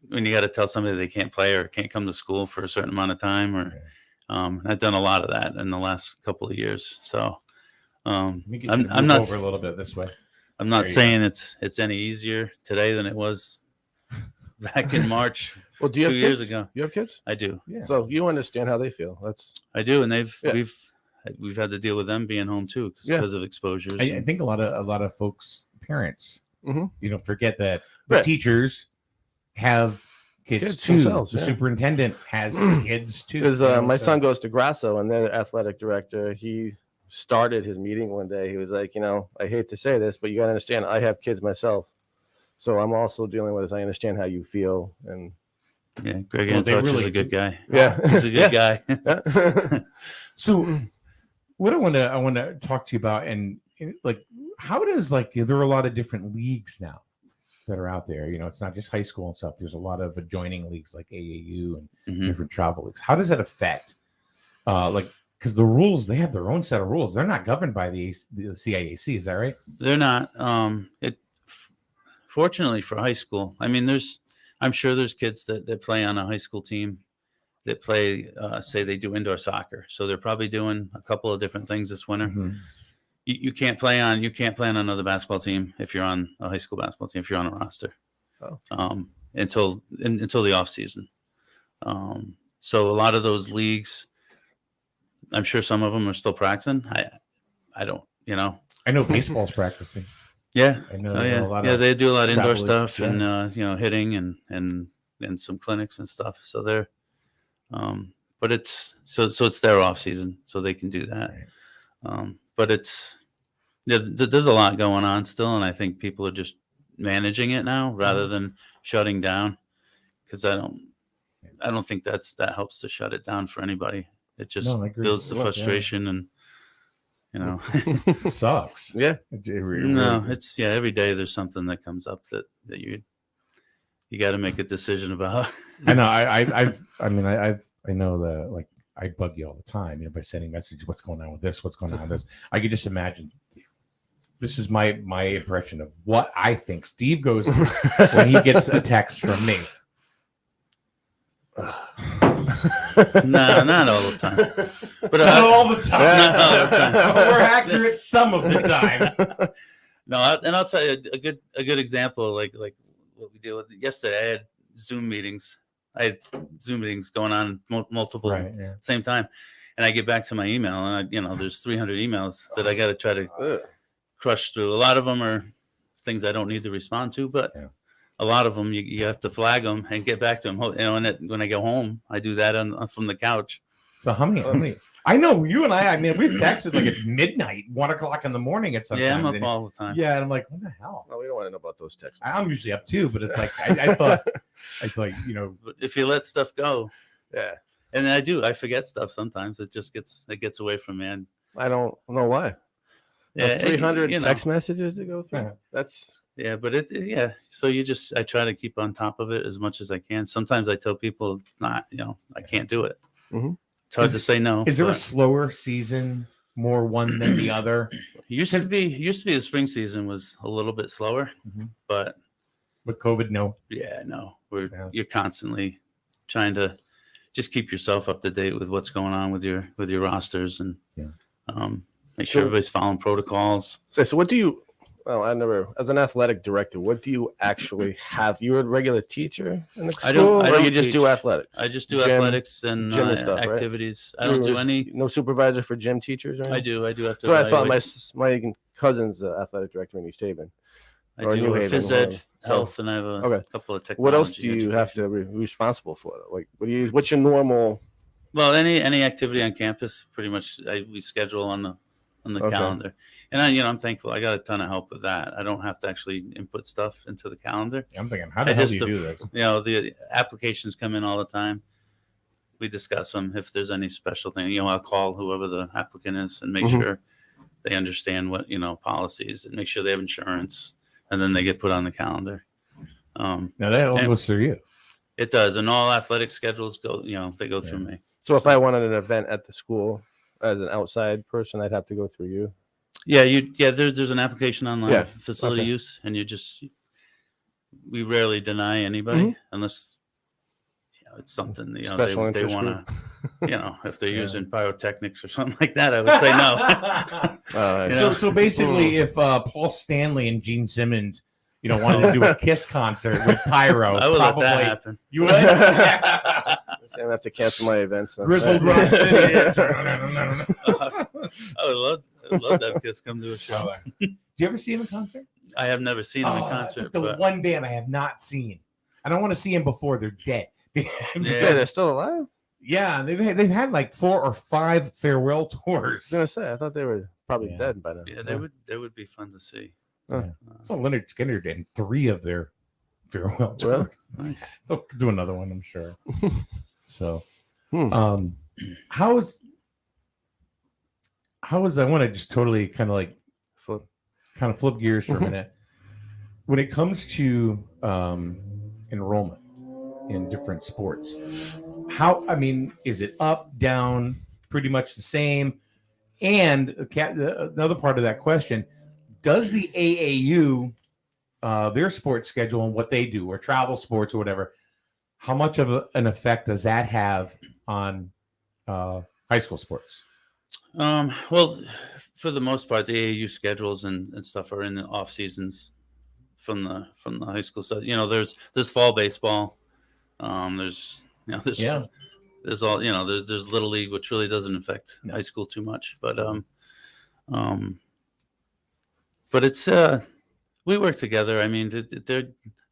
when you got to tell somebody they can't play or can't come to school for a certain amount of time, or I've done a lot of that in the last couple of years. So I'm not over a little bit this way. I'm not saying it's any easier today than it was back in March. Well, do you have 2 kids? years ago? You have kids? I do. Yeah. So you understand how they feel. I do, and we've had to deal with them being home too because of exposures. I think a lot of folks, parents, forget that the teachers have kids too. Themselves, the superintendent has kids too. Because my son goes to Grasso, and their athletic director, he started his meeting one day. He was like, I hate to say this, but you got to understand, I have kids myself. So I'm also dealing with this. I understand how you feel. And yeah, Greg Antouch is a good guy. Yeah. He's a good guy. So what I want to talk to you about, and like, how does there are a lot of different leagues now that are out there. It's not just high school and stuff. There's a lot of adjoining leagues like AAU and different travel leagues. How does that affect, because the rules, they have their own set of rules. They're not governed by the CIAC. Is that right? They're not. Fortunately for high school, I mean, I'm sure there's kids that play on a high school team that play, say they do indoor soccer. So they're probably doing a couple of different things this winter. You can't play on another basketball team if you're on a high school basketball team, if you're on a roster, until the off season. So a lot of those leagues, I'm sure some of them are still practicing. I don't, I know baseball's practicing. Yeah. I know. A lot of they do a lot of indoor stuff and hitting and some clinics and stuff. So they're, but it's it's their off season, so they can do that. But it's there's a lot going on still, and I think people are just managing it now rather than shutting down, because I don't think that helps to shut it down for anybody. It just builds the frustration and. It sucks. Yeah. It's every day there's something that comes up that you got to make a decision about. I know. I know that, like, I bug you all the time, by sending messages. What's going on with this? What's going on with this? I could just imagine. This is my impression of what I think Steve goes through when he gets a text from me. No, not all the time. But not all the time. Not all the time. We're accurate some of the time. No, and I'll tell you a good example, like what we did with yesterday. I had Zoom meetings. Going on multiple same time, and I get back to my email, and there's 300 emails that I got to try to crush through. A lot of them are things I don't need to respond to, but a lot of them you have to flag them and get back to them. And when I go home, I do that from the couch. So how many? I know you and I mean, we've texted like at midnight, 1 o'clock in the morning at some time. Yeah, I'm up all the time. Yeah, and I'm like, what the hell? No, we don't want to know about those texts. I'm usually up too, but it's like I thought, if you let stuff go, and I forget stuff sometimes. It gets away from me. And I don't know why. Yeah, 300 text messages to go through. That's but So I try to keep on top of it as much as I can. Sometimes I tell people, I can't do it. Mm-hmm. It's hard to say no. Is there a slower season, more one than the other? Used to be the spring season was a little bit slower, but with COVID, no. Yeah, no. You're constantly trying to just keep yourself up to date with what's going on with your rosters and make sure everybody's following protocols. So what do you? Well, as an athletic director, what do you actually have? You're a regular teacher in the school, or you just do athletics? I just do athletics and gym and stuff, activities. Right? I don't do any. No supervisor for gym teachers, or anything? I do have to. So I thought my cousin's athletic director in East Haven. I do phys ed, health, and I have a couple of technology. What else do you have to be responsible for? Like, what's your normal? Well, any activity on campus, pretty much we schedule on the calendar. And I'm thankful. I got a ton of help with that. I don't have to actually input stuff into the calendar. I'm thinking, how the hell do you do this? The applications come in all the time. We discuss them. If there's any special thing, I'll call whoever the applicant is and make sure they understand what, policies, and make sure they have insurance, and then they get put on the calendar. Now that all goes through you. It does. And all athletic schedules go, they go through me. So if I wanted an event at the school as an outside person, I'd have to go through you. Yeah, there's an application online, facility use, and we rarely deny anybody unless it's something they want to, if they're using pyrotechnics or something like that, I would say no. So basically, if Paul Stanley and Gene Simmons, wanted to do a Kiss concert with pyro, I would let that happen. You would. I have to cancel my events. Griswold Rock City. I would love that Kiss come to a show. Do you ever see him in concert? I have never seen him in concert. The one band I have not seen. I don't want to see him before they're dead. They're still alive? Yeah, they've had like 4 or 5 farewell tours. I was gonna say, I thought they were probably dead by now. Yeah, they would be fun to see. So Leonard Skinner did 3 of their farewell tours. Nice. They'll do another one, I'm sure. So, how is I want to just totally kind of like flip gears for a minute. When it comes to enrollment in different sports, is it up, down, pretty much the same? And another part of that question, does the AAU, their sports schedule and what they do, or travel sports or whatever, How much of an effect does that have on high school sports? Well, for the most part, the AAU schedules and stuff are in the off seasons from the high school. So there's fall baseball. There's there's all there's little league, which really doesn't affect high school too much. But it's we work together. I mean,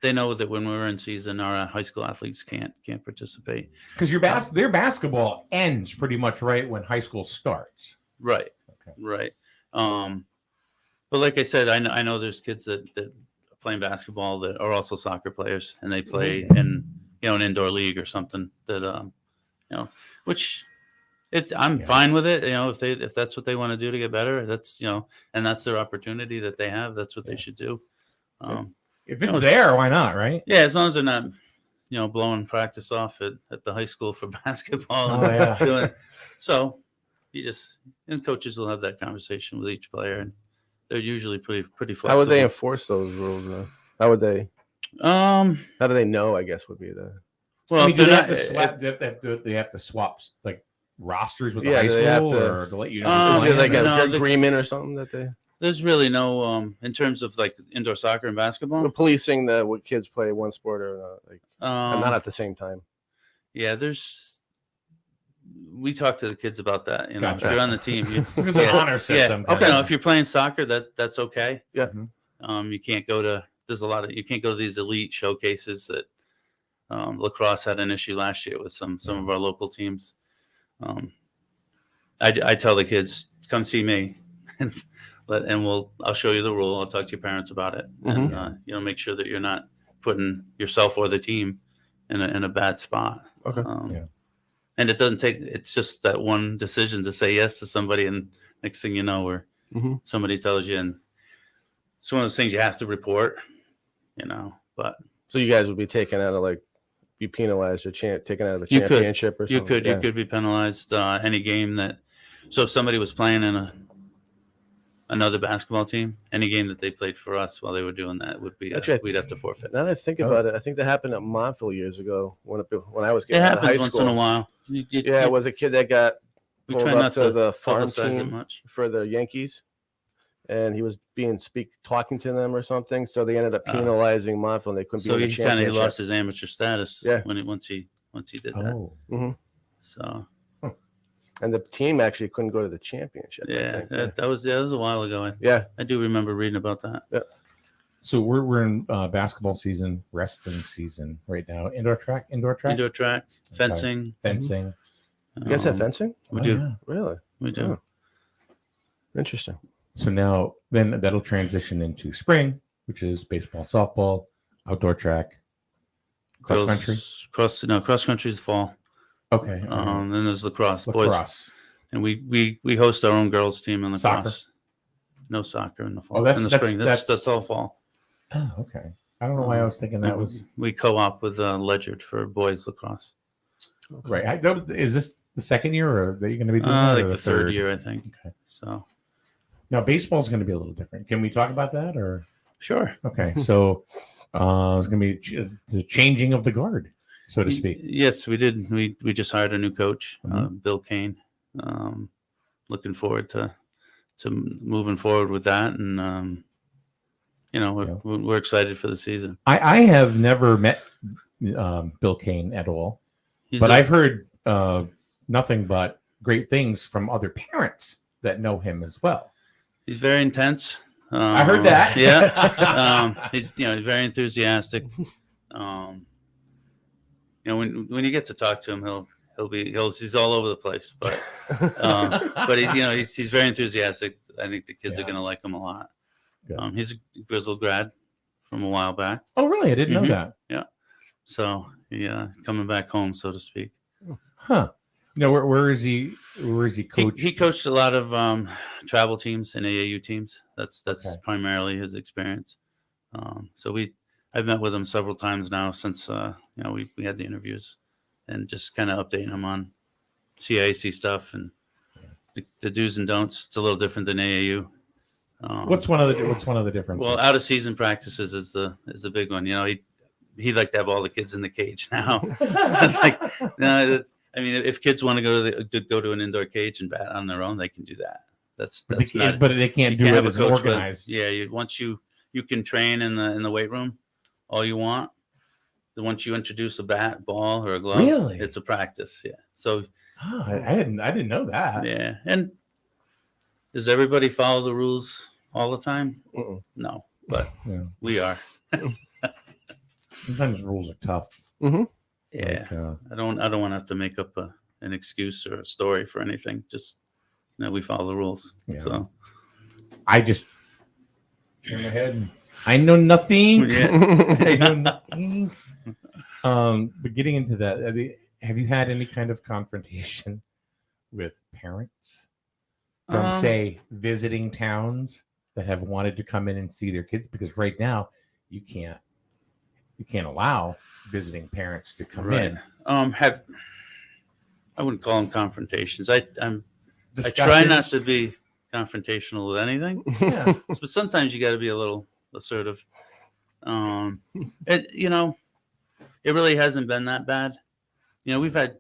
they know that when we're in season, our high school athletes can't participate because their basketball ends pretty much right when high school starts. Right. Okay. Right. But like I said, I know there's kids that are playing basketball that are also soccer players, and they play in an indoor league or something that which I'm fine with it. If that's what they want to do to get better, that's and that's their opportunity that they have. That's what they should do. If it's there, why not, right? Yeah, as long as they're not, blowing practice off at the high school for basketball. So and coaches will have that conversation with each player, and they're usually pretty flexible. How would they enforce those rules, though? How would they? How do they know? I guess would be the. Well, do they have to swap like rosters with the high school, or to let you know? Like an agreement or something that they. There's really no in terms of like indoor soccer and basketball. The policing what kids play one sport or not, and not at the same time. Yeah, we talk to the kids about that. If you're on the team, there's an honor system. Yeah. Okay, if you're playing soccer, that's okay. Yeah. You can't go to. You can't go to these elite showcases that lacrosse had an issue last year with some of our local teams. I tell the kids, come see me. I'll show you the rule. I'll talk to your parents about it, and make sure that you're not putting yourself or the team in a bad spot. Okay. And it doesn't take. It's just that one decision to say yes to somebody, and next thing you know, where somebody tells you, and it's one of those things you have to report. But so you guys would be taken out of be penalized or taken out of the championship or something. You could be penalized any game that. So if somebody was playing in another basketball team, any game that they played for us while they were doing that would be we'd have to forfeit. Now that I think about it, I think that happened at Montville years ago when I was getting out of high school. It happens once in a while. It was a kid that got pulled up to the farm team for the Yankees, and he was talking to them or something. So they ended up penalizing Montville, and they couldn't be in the championship. So he kind of lost his amateur status. once he did that. So. And the team actually couldn't go to the championship. Yeah, that was a while ago. I do remember reading about that. Yeah. So we're in basketball season, wrestling season right now. Indoor track, fencing. You guys have fencing? We do. Yeah. Really? We do. Oh. Interesting. So now then that'll transition into spring, which is baseball, softball, outdoor track, cross country. Cross country is fall. Okay. Then there's lacrosse. Boys. And we host our own girls team in lacrosse. Soccer? No soccer in the fall. Oh, in the spring. That's all fall. Oh, okay. I don't know why I was thinking that was. We co-op with Ledgerd for boys lacrosse. Okay. Right. Is this the second year, or are you going to be doing that? Like the third year, I think. Okay. So now baseball is going to be a little different. Can we talk about that, or? Sure. Okay. So it's going to be the changing of the guard, so to speak. Yes, we did. We just hired a new coach, Bill Kane. Looking forward to moving forward with that, and we're excited for the season. I have never met Bill Kane at all, but I've heard nothing but great things from other parents that know him as well. He's very intense. I heard that. Yeah, he's very enthusiastic. When you get to talk to him, he's all over the place, but he's very enthusiastic. I think the kids are going to like him a lot. He's a Griswold grad from a while back. Oh, really? I didn't know that. Yeah. So coming back home, so to speak. Huh. Where is he? Where is he coached? He coached a lot of travel teams and AAU teams. That's primarily his experience. I've met with him several times now since we had the interviews, and just kind of updating him on CIAC stuff and the do's and don'ts. It's a little different than AAU. What's one of the differences? Well, out of season practices is the big one. he'd like to have all the kids in the cage now. It's like, no, I mean, if kids want to go to an indoor cage and bat on their own, they can do that. That's but not. They can't do it as organized. Once you can train in the weight room all you want. Once you introduce a bat, ball, or a glove, really, it's a practice. Yeah. So I didn't know that. Yeah. And does everybody follow the rules all the time? No, but we are. Sometimes rules are tough. Mm-hmm. Yeah. I don't want to have to make up an excuse or a story for anything. Just we follow the rules. Yeah. So I just in my head, I know nothing. I know nothing. But getting into that, have you had any kind of confrontation with parents from, say, visiting towns that have wanted to come in and see their kids? Because right now, you can't allow visiting parents to come in. I wouldn't call them confrontations. I try not to be confrontational with anything. Yeah. But sometimes you got to be a little assertive. It really hasn't been that bad. We've had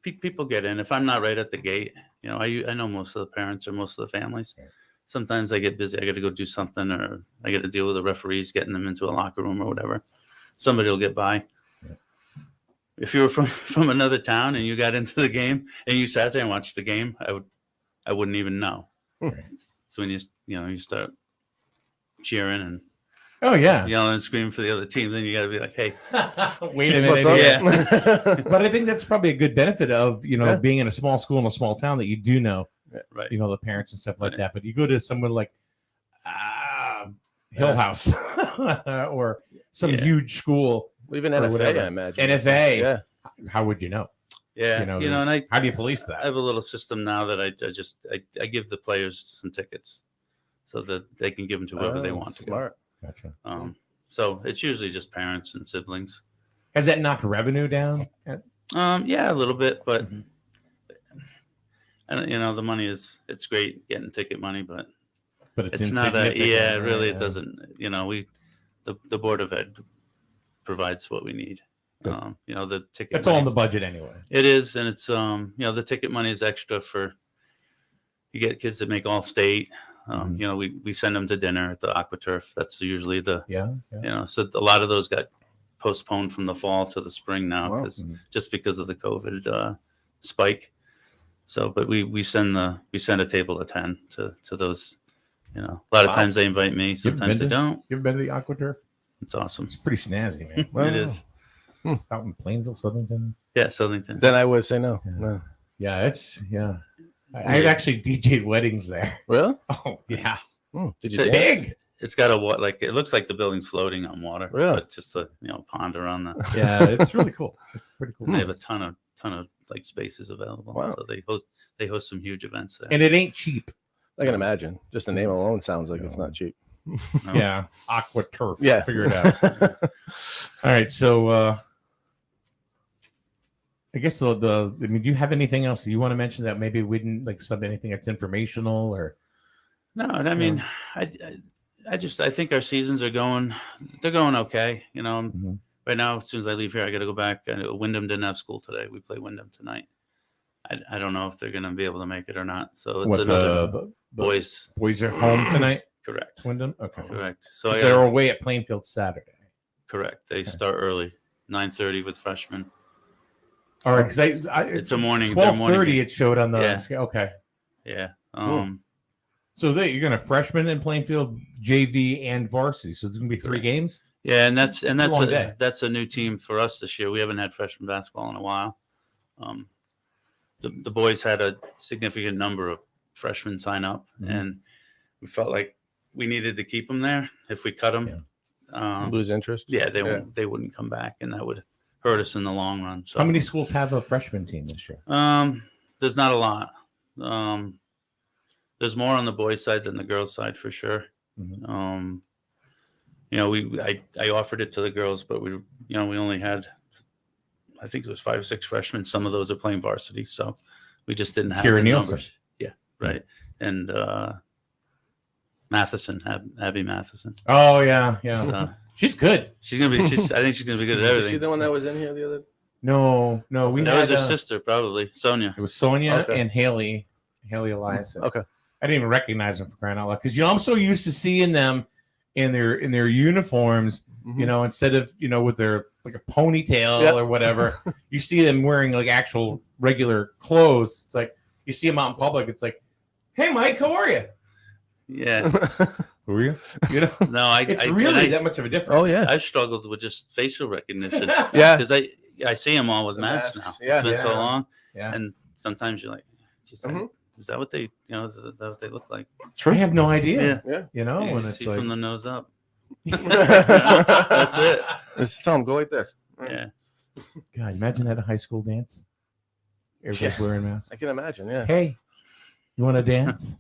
people get in. If I'm not right at the gate, I know most of the parents or most of the families. Sometimes I get busy. I got to go do something, or I got to deal with the referees getting them into a locker room or whatever. Somebody will get by. Yeah. If you were from another town and you got into the game and you sat there and watched the game, I wouldn't even know. Right. So when you start cheering and yelling and screaming for the other team, then you got to be like, hey, wait a minute. Yeah. But I think that's probably a good benefit of being in a small school in a small town, that you do know, right? The parents and stuff like that. But you go to somewhere like Hill House or some huge school, even NFA, I imagine. NFA, yeah. How would you know? Yeah, and how do you police that? I have a little system now that I give the players some tickets so that they can give them to whoever they want to. Smart. Gotcha. So it's usually just parents and siblings. Has that knocked revenue down? Yeah, a little bit, but the money it's great getting ticket money, but it's not it doesn't. The Board of Ed provides what we need. The ticket. That's all in the budget anyway. It is, and it's the ticket money is extra for. You get kids that make all state. We send them to dinner at the AquaTurf. That's usually so a lot of those got postponed from the fall to the spring now just because of the COVID spike. So, but we send a table of 10 to those. A lot of times they invite me. Sometimes they don't. You ever been to the AquaTurf? It's awesome. It's pretty snazzy, man. It is. Out in Plainville, Southington. Yeah, Southington. Then I would say no. Yeah, I actually DJ'd weddings there. Really? Oh yeah. Did you big? It's got it looks like the building's floating on water. Really? But it's just a pond around that. Yeah, it's really cool. It's pretty cool. And they have a ton of like spaces available. Wow. So they host some huge events there. And it ain't cheap. I can imagine. Just the name alone sounds like it's not cheap. No. Yeah, AquaTurf. Yeah, figure it out. All right, so I guess do you have anything else you want to mention that maybe we didn't anything that's informational or? No, I mean, I think our seasons they're going okay. Right now, as soon as I leave here, I got to go back. Wyndham didn't have school today. We play Wyndham tonight. I don't know if they're going to be able to make it or not. So it's another boys. Boys are home tonight. Correct. Wyndham. Okay. Correct. So they're away at Plainfield Saturday. Correct. They start early, 9:30 with freshmen. All right, because it's a morning. 12:30. It showed on the okay. Yeah. So you're going to freshman in Plainfield, JV, and varsity. So it's going to be 3 games. Yeah, and that's a new team for us this year. We haven't had freshman basketball in a while. The boys had a significant number of freshmen sign up, and we felt like we needed to keep them there. If we cut them, lose interest. Yeah, they wouldn't come back, and that would hurt us in the long run. So, how many schools have a freshman team this year? There's not a lot. There's more on the boys' side than the girls' side for sure. Mm-hmm. I offered it to the girls, but we only had, I think it was 5 or 6 freshmen. Some of those are playing varsity, so we just didn't have the numbers. Yeah, right. And Matheson, Abby Matheson. Oh yeah. So, She's good. She's gonna be. I think she's gonna be good at Is everything. she the one that was in here the other? No. We that had was her sister, probably Sonia. It was Sonia Okay. and Haley Elias. Okay. I didn't even recognize them for crying out loud because I'm so used to seeing them in their uniforms. Instead of with their like a ponytail or whatever, you see them wearing like actual regular clothes. It's like you see them out in public. It's like, hey, Mike, how are you? Yeah. Who are you? No, it's really that much of a difference. Oh yeah. I've struggled with just facial recognition. Yeah. Because I see them all with masks now. Yeah. It's been so long. Yeah. And sometimes you're like, geez, is that what they is that what they look like? I have no idea. Yeah. You when it's see like from the nose up. That's it. Just tell them go like this. Yeah. God, imagine at a high school dance. Everybody's wearing masks. I can imagine. Yeah. Hey, you want to dance?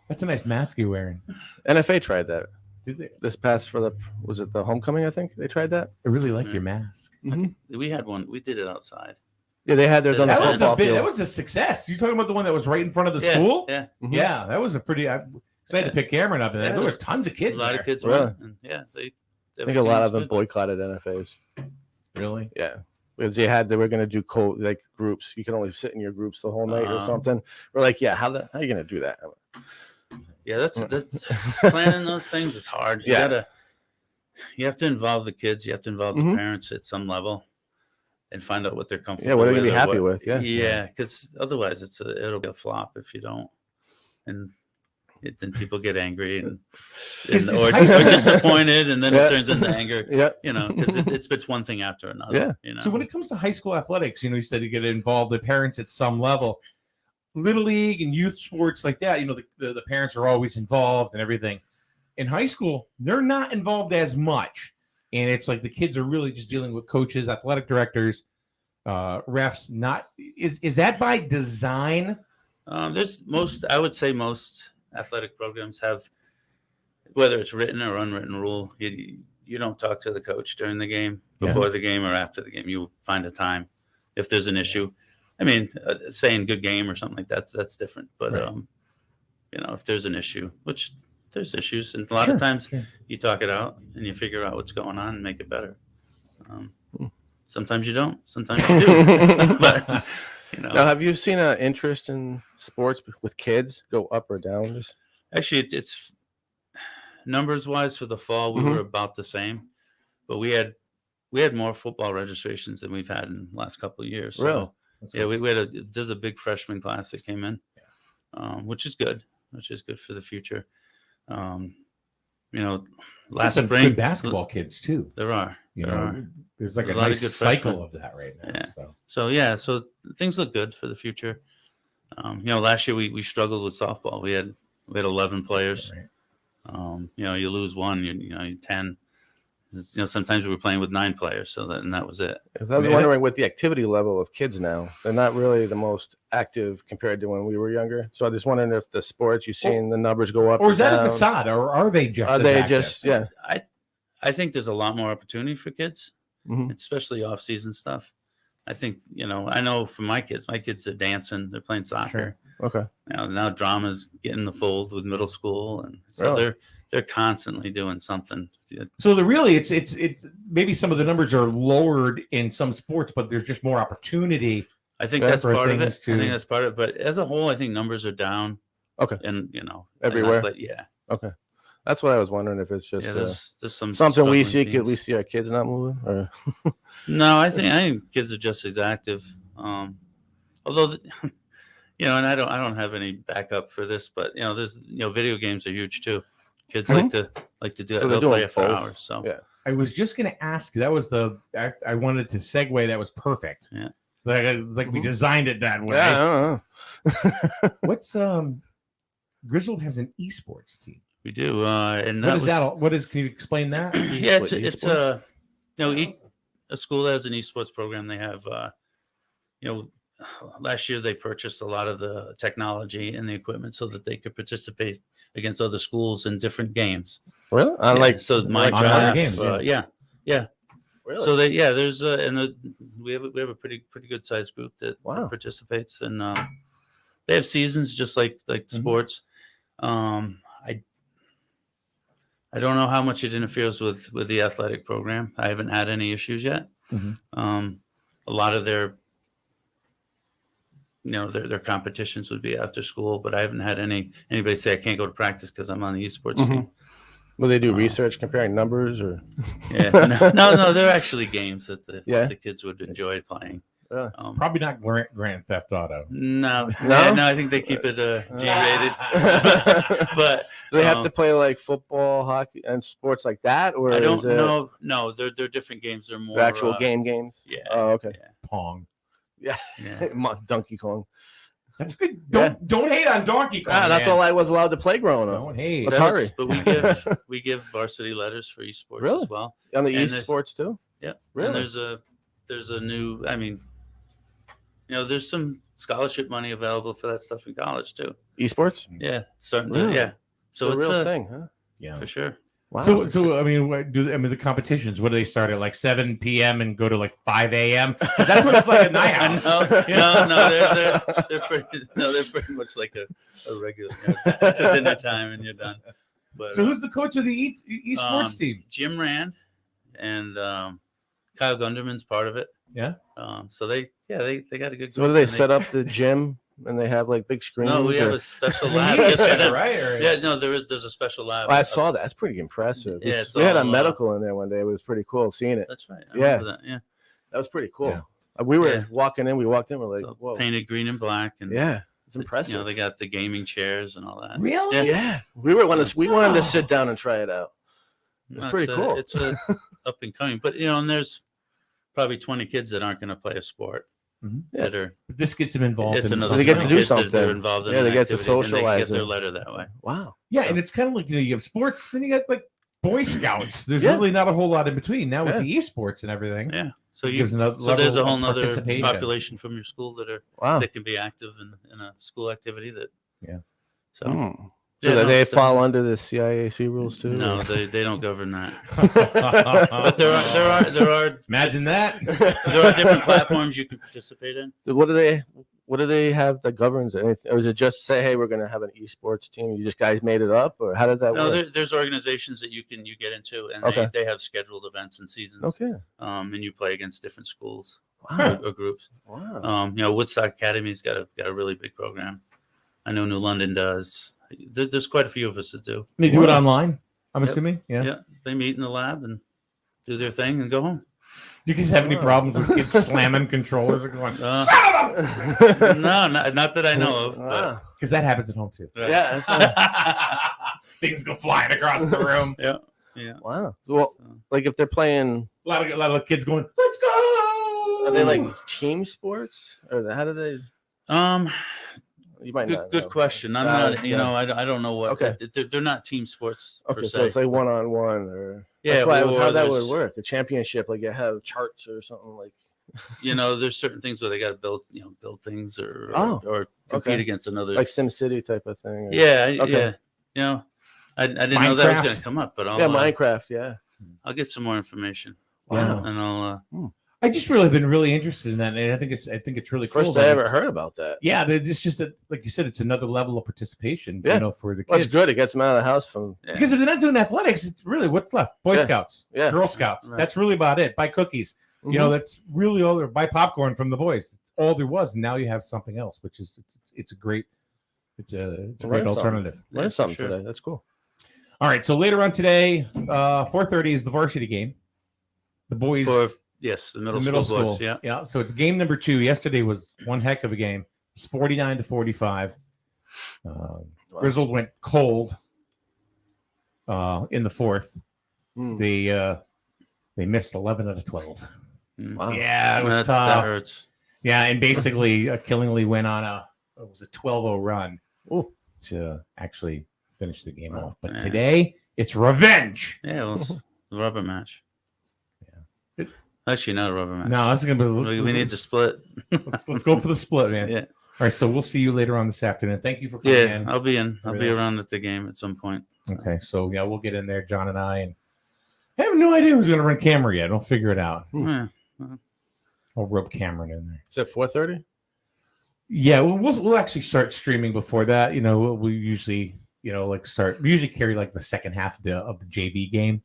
That's a nice mask you're wearing. NFA tried that. Did they? This past was it the homecoming? I think they tried that. I really like your mask. We had one. We did it outside. Yeah, they had theirs on the That was football field. that was a success. You talking about the one that was right in front of the school? Yeah. Yeah, that was a pretty. I had to pick Cameron up, and there were tons of kids. A lot there. of kids. Really? Went, and I think a lot of them boycotted NFAs. Really? Yeah, because they were going to do like groups. You can only sit in your groups the whole night or something. We're like, yeah, how are you going to do that? Yeah, that's planning those things is hard. You have to involve the kids. You have to involve the parents at some level, and find out what they're comfortable. Yeah, what are with you or happy with? Yeah, yeah, because otherwise it'll be a flop if you don't, and then people get angry or disappointed, and then it turns into anger. Yeah, because it's one thing after another. Yeah. So when it comes to high school athletics, you said you get to involve the parents at some level. Little league and youth sports like that, the parents are always involved and everything. In high school, they're not involved as much. And it's like the kids are really just dealing with coaches, athletic directors, refs. Is that by design? I would say most athletic programs have, whether it's written or unwritten rule, you don't talk to the coach during the game, before the game or after the game. You find a time if there's an issue. I mean, saying good game or something like that's different. But, if there's an issue, which there's issues, and a lot of times you talk it out and you figure out what's going on and make it better. Sometimes you don't. Sometimes you do. But, Now, have you seen an interest in sports with kids go up or down? Actually, it's numbers-wise for the fall, we were about the same. But we had more football registrations than we've had in the last couple of years. Really? So, we had there's a big freshman class that came in, which is good for the future. Last spring, good basketball kids too. There are. There's like There's a lot nice of good cycle freshmen. of that right now. Yeah. So things look good for the future. Last year we struggled with softball. We had 11 players. Right. You lose one, you're 10. Sometimes we were playing with 9 players, and that was it. Because I was wondering, with the activity level of kids now, they're not really the most active compared to when we were younger. So I just wondering if the sports you've seen the numbers go up, or is that down. a facade, or are they just? Are as they active? just? Yeah. I think there's a lot more opportunity for kids, especially off-season stuff. I think I know for my kids are dancing, they're playing soccer. Sure. Okay. Now drama's getting the fold with middle school, and so they're constantly doing something. So it's maybe some of the numbers are lowered in some sports, but there's just more opportunity. I think that's part of it. I think that's part of it. But as a whole, I think numbers are down. Okay. And everywhere. Yeah. Okay. That's what I was wondering, if it's just there's something we see. teams. We see our kids not moving, or No, I think kids are just as active. Although, and I don't have any backup for this, but there's video games are huge too. Kids like to do that. They'll play it for hours. So yeah. I was just going to ask. That was I wanted to segue. That was perfect. Yeah. Like we designed it that way. Yeah, I don't know. What's Griswold has an esports team. We do. And what is that? What is? Can you explain that? Yeah, it's a school that has an esports program. They have last year they purchased a lot of the technology and the equipment so that they could participate against other schools in different games. Really? So Minecraft games. Yeah. Really? So there's we have a pretty good sized group that participates, and they have seasons just like sports. I I don't know how much it interferes with the athletic program. I haven't had any issues yet. A lot of their their competitions would be after school, but I haven't had anybody say I can't go to practice because I'm on the esports team. Will they do research comparing numbers or? Yeah, no, they're actually games that the kids would enjoy playing. Probably not Grand Theft Auto. No, I think they keep it G-rated. But do they have to play like football, hockey, and sports like that, or I don't know. No, they're different games. They're more actual games. Yeah. Oh, okay. Yeah. Pong. Yeah. Donkey Kong. That's good. Don't hate on Donkey Kong. That's all I was allowed to play growing up. Don't hate. Sorry, but we give varsity letters for esports as well. On the And esports too. Yeah. Really? And there's a new. I mean, there's some scholarship money available for that stuff in college too. Esports. Yeah. Really? Yeah. So it's a real thing, huh? Yeah, for sure. Wow. So I mean, the competitions? What do they start at like 7 p.m. and go to like 5 a.m.? Because that's what it's like at my house. No, they're pretty much like a regular dinner time and you're done. But, so who's the coach of the esports team? Jim Rand and Kyle Gunderman's part of it. Yeah. So they got a good group. So what do they set up the gym? And they have like big screens. No, we have a special lab. Right? Yeah, no, there's a special lab. I saw that. That's pretty impressive. Yeah, we had a medical in there one day. It was pretty cool seeing it. That's right. I Yeah, remember that. Yeah, that was pretty cool. Yeah. We were walking in. We walked in. We're like, so whoa, painted green and black, and it's impressive. They got the gaming chairs and all that. Really? Yeah. We wanted to sit down and try it out. It's pretty cool. It's up and coming, but and there's probably 20 kids that aren't going to play a sport. That are. But this gets them involved. It's in another they get to do something. They're involved in they get to activity, socialize. And they get their letter that way. Wow. Yeah, and it's kind of like you have sports, then you got like Boy Scouts. There's really not a whole lot in between now with the esports and everything. Yeah. So there's there's a whole nother population from your school that can be active in a school activity that. Yeah. So. So they fall under the CIAC rules too? No, they don't govern that. But there are. Imagine that. There are different platforms you can participate in. So what do they have that governs it? Or is it just say, hey, we're going to have an esports team? You just guys made it up, or how did that work? No, there's organizations that you get into, and they have scheduled events and seasons. Okay. And you play against different schools or groups. Wow. Woodstock Academy's got a really big program. I know New London does. There's quite a few of us that do. They do it online, I'm assuming? Yeah. They meet in the lab and do their thing and go home. Do you guys have any problems with kids slamming controllers or going, No, not that I know of. Because that happens at home too. Yeah. Things go flying across the room. Yeah. Wow. Well, like if they're playing. A lot of kids going, let's go. Are they like team sports? Or how do they. You might not. Good question. I'm not. I don't know what. Okay. They're not team sports. Okay, per so se. it's like 1-on-1 or. Yeah. That's why how that there's- would work. A championship, like you have charts or something like. There's certain things where they got to build things or compete against another. Like SimCity type of thing. Or... Yeah. Okay. Yeah. I didn't know that was going to come up, but I'll. Minecraft. Yeah. I'll get some more information. Wow. And I'll. I just really been really interested in that, and I think it's really cool. First I ever heard about that. Yeah, it's just that, like you said, it's another level of participation. Yeah. For the kids. Well, it's good. It gets them out of the house from. Yeah. Because if they're not doing athletics, it's really what's left. Boy Scouts, Girl Scouts. Right. That's really about it. Buy cookies. Mm-hmm. That's really all there. Buy popcorn from the boys. It's all there was. And now you have something else, which is it's a great great alternative. Learn something today. That's cool. All right. So later on today, 4:30 is the varsity game. The boys. Yes, the middle school boys. Yeah. So it's game number 2. Yesterday was one heck of a game. It's 49-45. Griswold went cold in the fourth. They missed 11 out of 12. Wow. Yeah, it was tough. That hurts. Yeah, and basically Killingly went on a 12-0 run to actually finish the game off. But today it's revenge. Yeah, well, it's the rubber match. Actually, not a rubber match. No, this is gonna be. We need to split. let's go for the split, man. Yeah. All right, so we'll see you later on this afternoon. Thank you for coming in. Yeah, I'll be in. I'll be around at the game at some point. Okay, so we'll get in there, John and I, and I have no idea who's gonna run camera yet. Don't figure it out. Yeah. I'll rope Cameron in there. Is it 4:30? Yeah, we'll actually start streaming before that. We usually start. We usually carry like the second half of the JV game,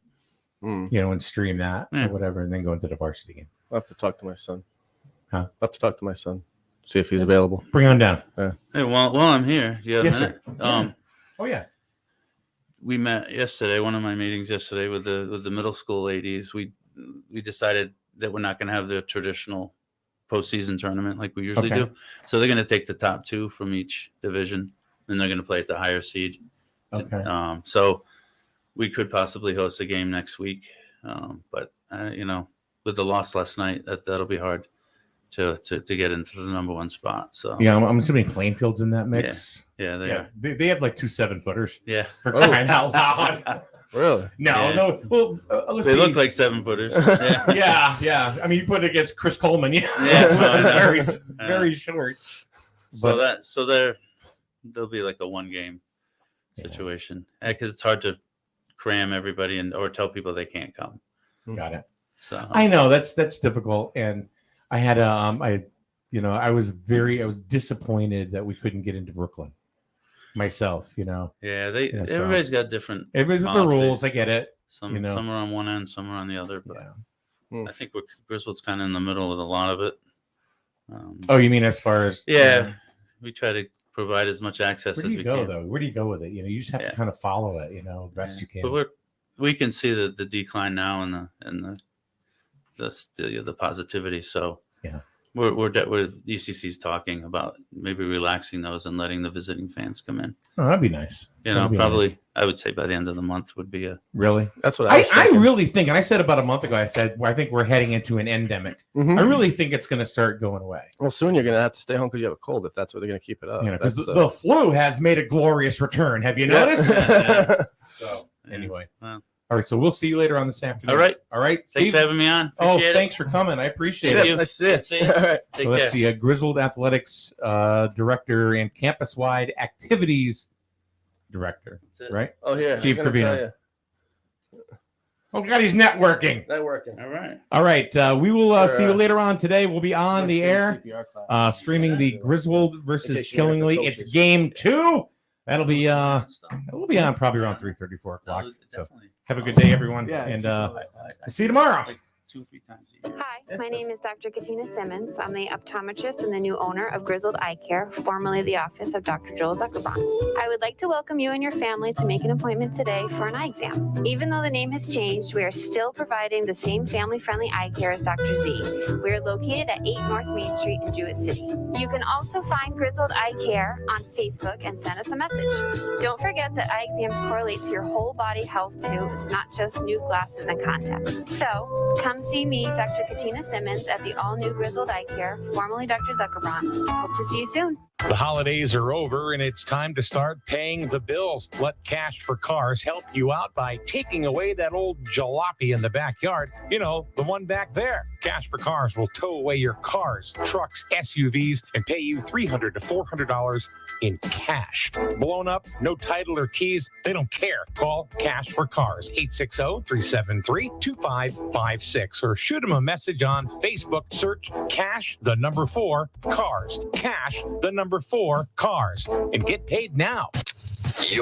and stream that or whatever, and then go into the varsity game. I'll have to talk to my son. Huh? I'll have to talk to my son, see if he's available. Bring him down. Yeah. Hey, while I'm here, do you have Yes, a minute? sir. Oh yeah. We met yesterday. One of my meetings yesterday with the middle school ladies. We decided that we're not going to have the traditional postseason tournament like we usually do. So they're going to take the top 2 from each division, and they're going to play at the higher seed. Okay. So we could possibly host a game next week, but with the loss last night, that'll be hard to get into the number 1 spot. So yeah, I'm assuming Plainfield's in that mix. Yeah, they are. They have like 2 7-footers. Yeah, for crying out loud. Really? No. Well, they look like 7-footers. Yeah. I mean, you put it against Chris Coleman. Very short. So there'll be like a 1-game situation because it's hard to cram everybody or tell people they can't come. Got it. So I know that's difficult, and I had I was disappointed that we couldn't get into Brooklyn myself. Yeah, everybody's got different. Everybody's got the rules. I get it. Some are on one end, some are on the other. But I think Griswold's kind of in the middle with a lot of it. You mean as far as we try to provide as much access as we can. Where do you go with it? You just have to kind of follow it. The best you can. But we can see the decline now and the positivity. So we're ECC's talking about maybe relaxing those and letting the visiting fans come in. Oh, that'd be nice. Probably nice. I would say by the end of the month would be really. That's what I really think, and I said about a month ago. I think we're heading into an endemic. Mm-hmm. I really think it's going to start going away. Well, soon you're going to have to stay home because you have a cold. If that's what they're going to keep it up, because the flu has made a glorious return. Have you noticed? So anyway. Well. All right, so we'll see you later on this afternoon. All right. Steve? Thanks for having me on. Appreciate it. Thanks for coming. I appreciate it. Nice to see you. All right. So let's see, Griswold Athletics Director and Campus-Wide Activities Director, right? Oh, yeah. Steve Cravinho. Oh, God, he's networking. All right. We will see you later on today. We'll be on the air streaming the Griswold versus Killingly. It's game 2. We'll be on probably around 3:30, 4 o'clock. So have a good day, everyone. And see you tomorrow. 2 or 3 times a year. Hi, my name is Dr. Katina Simmons. I'm the optometrist and the new owner of Griswold Eye Care, formerly the office of Dr. Joel Zuckerbaum. I would like to welcome you and your family to make an appointment today for an eye exam. Even though the name has changed, we are still providing the same family-friendly eye care as Dr. Z. We are located at 8 North Main Street in Jewett City. You can also find Griswold Eye Care on Facebook and send us a message. Don't forget that eye exams correlate to your whole body health too. It's not just new glasses and contacts. So come see me, Dr. Katina Simmons, at the all-new Griswold Eye Care, formerly Dr. Zuckerbaum. Hope to see you soon. The holidays are over and it's time to start paying the bills. Let Cash for Cars help you out by taking away that old jalopy in the backyard. The one back there. Cash for Cars will tow away your cars, trucks, SUVs, and pay you $300 to $400 in cash. Blown up, no title or keys, they don't care. Call Cash for Cars, 860-373-2556, or shoot them a message on Facebook. Search Cash, the number 4, Cars. Cash, the number 4, Cars. And get paid now.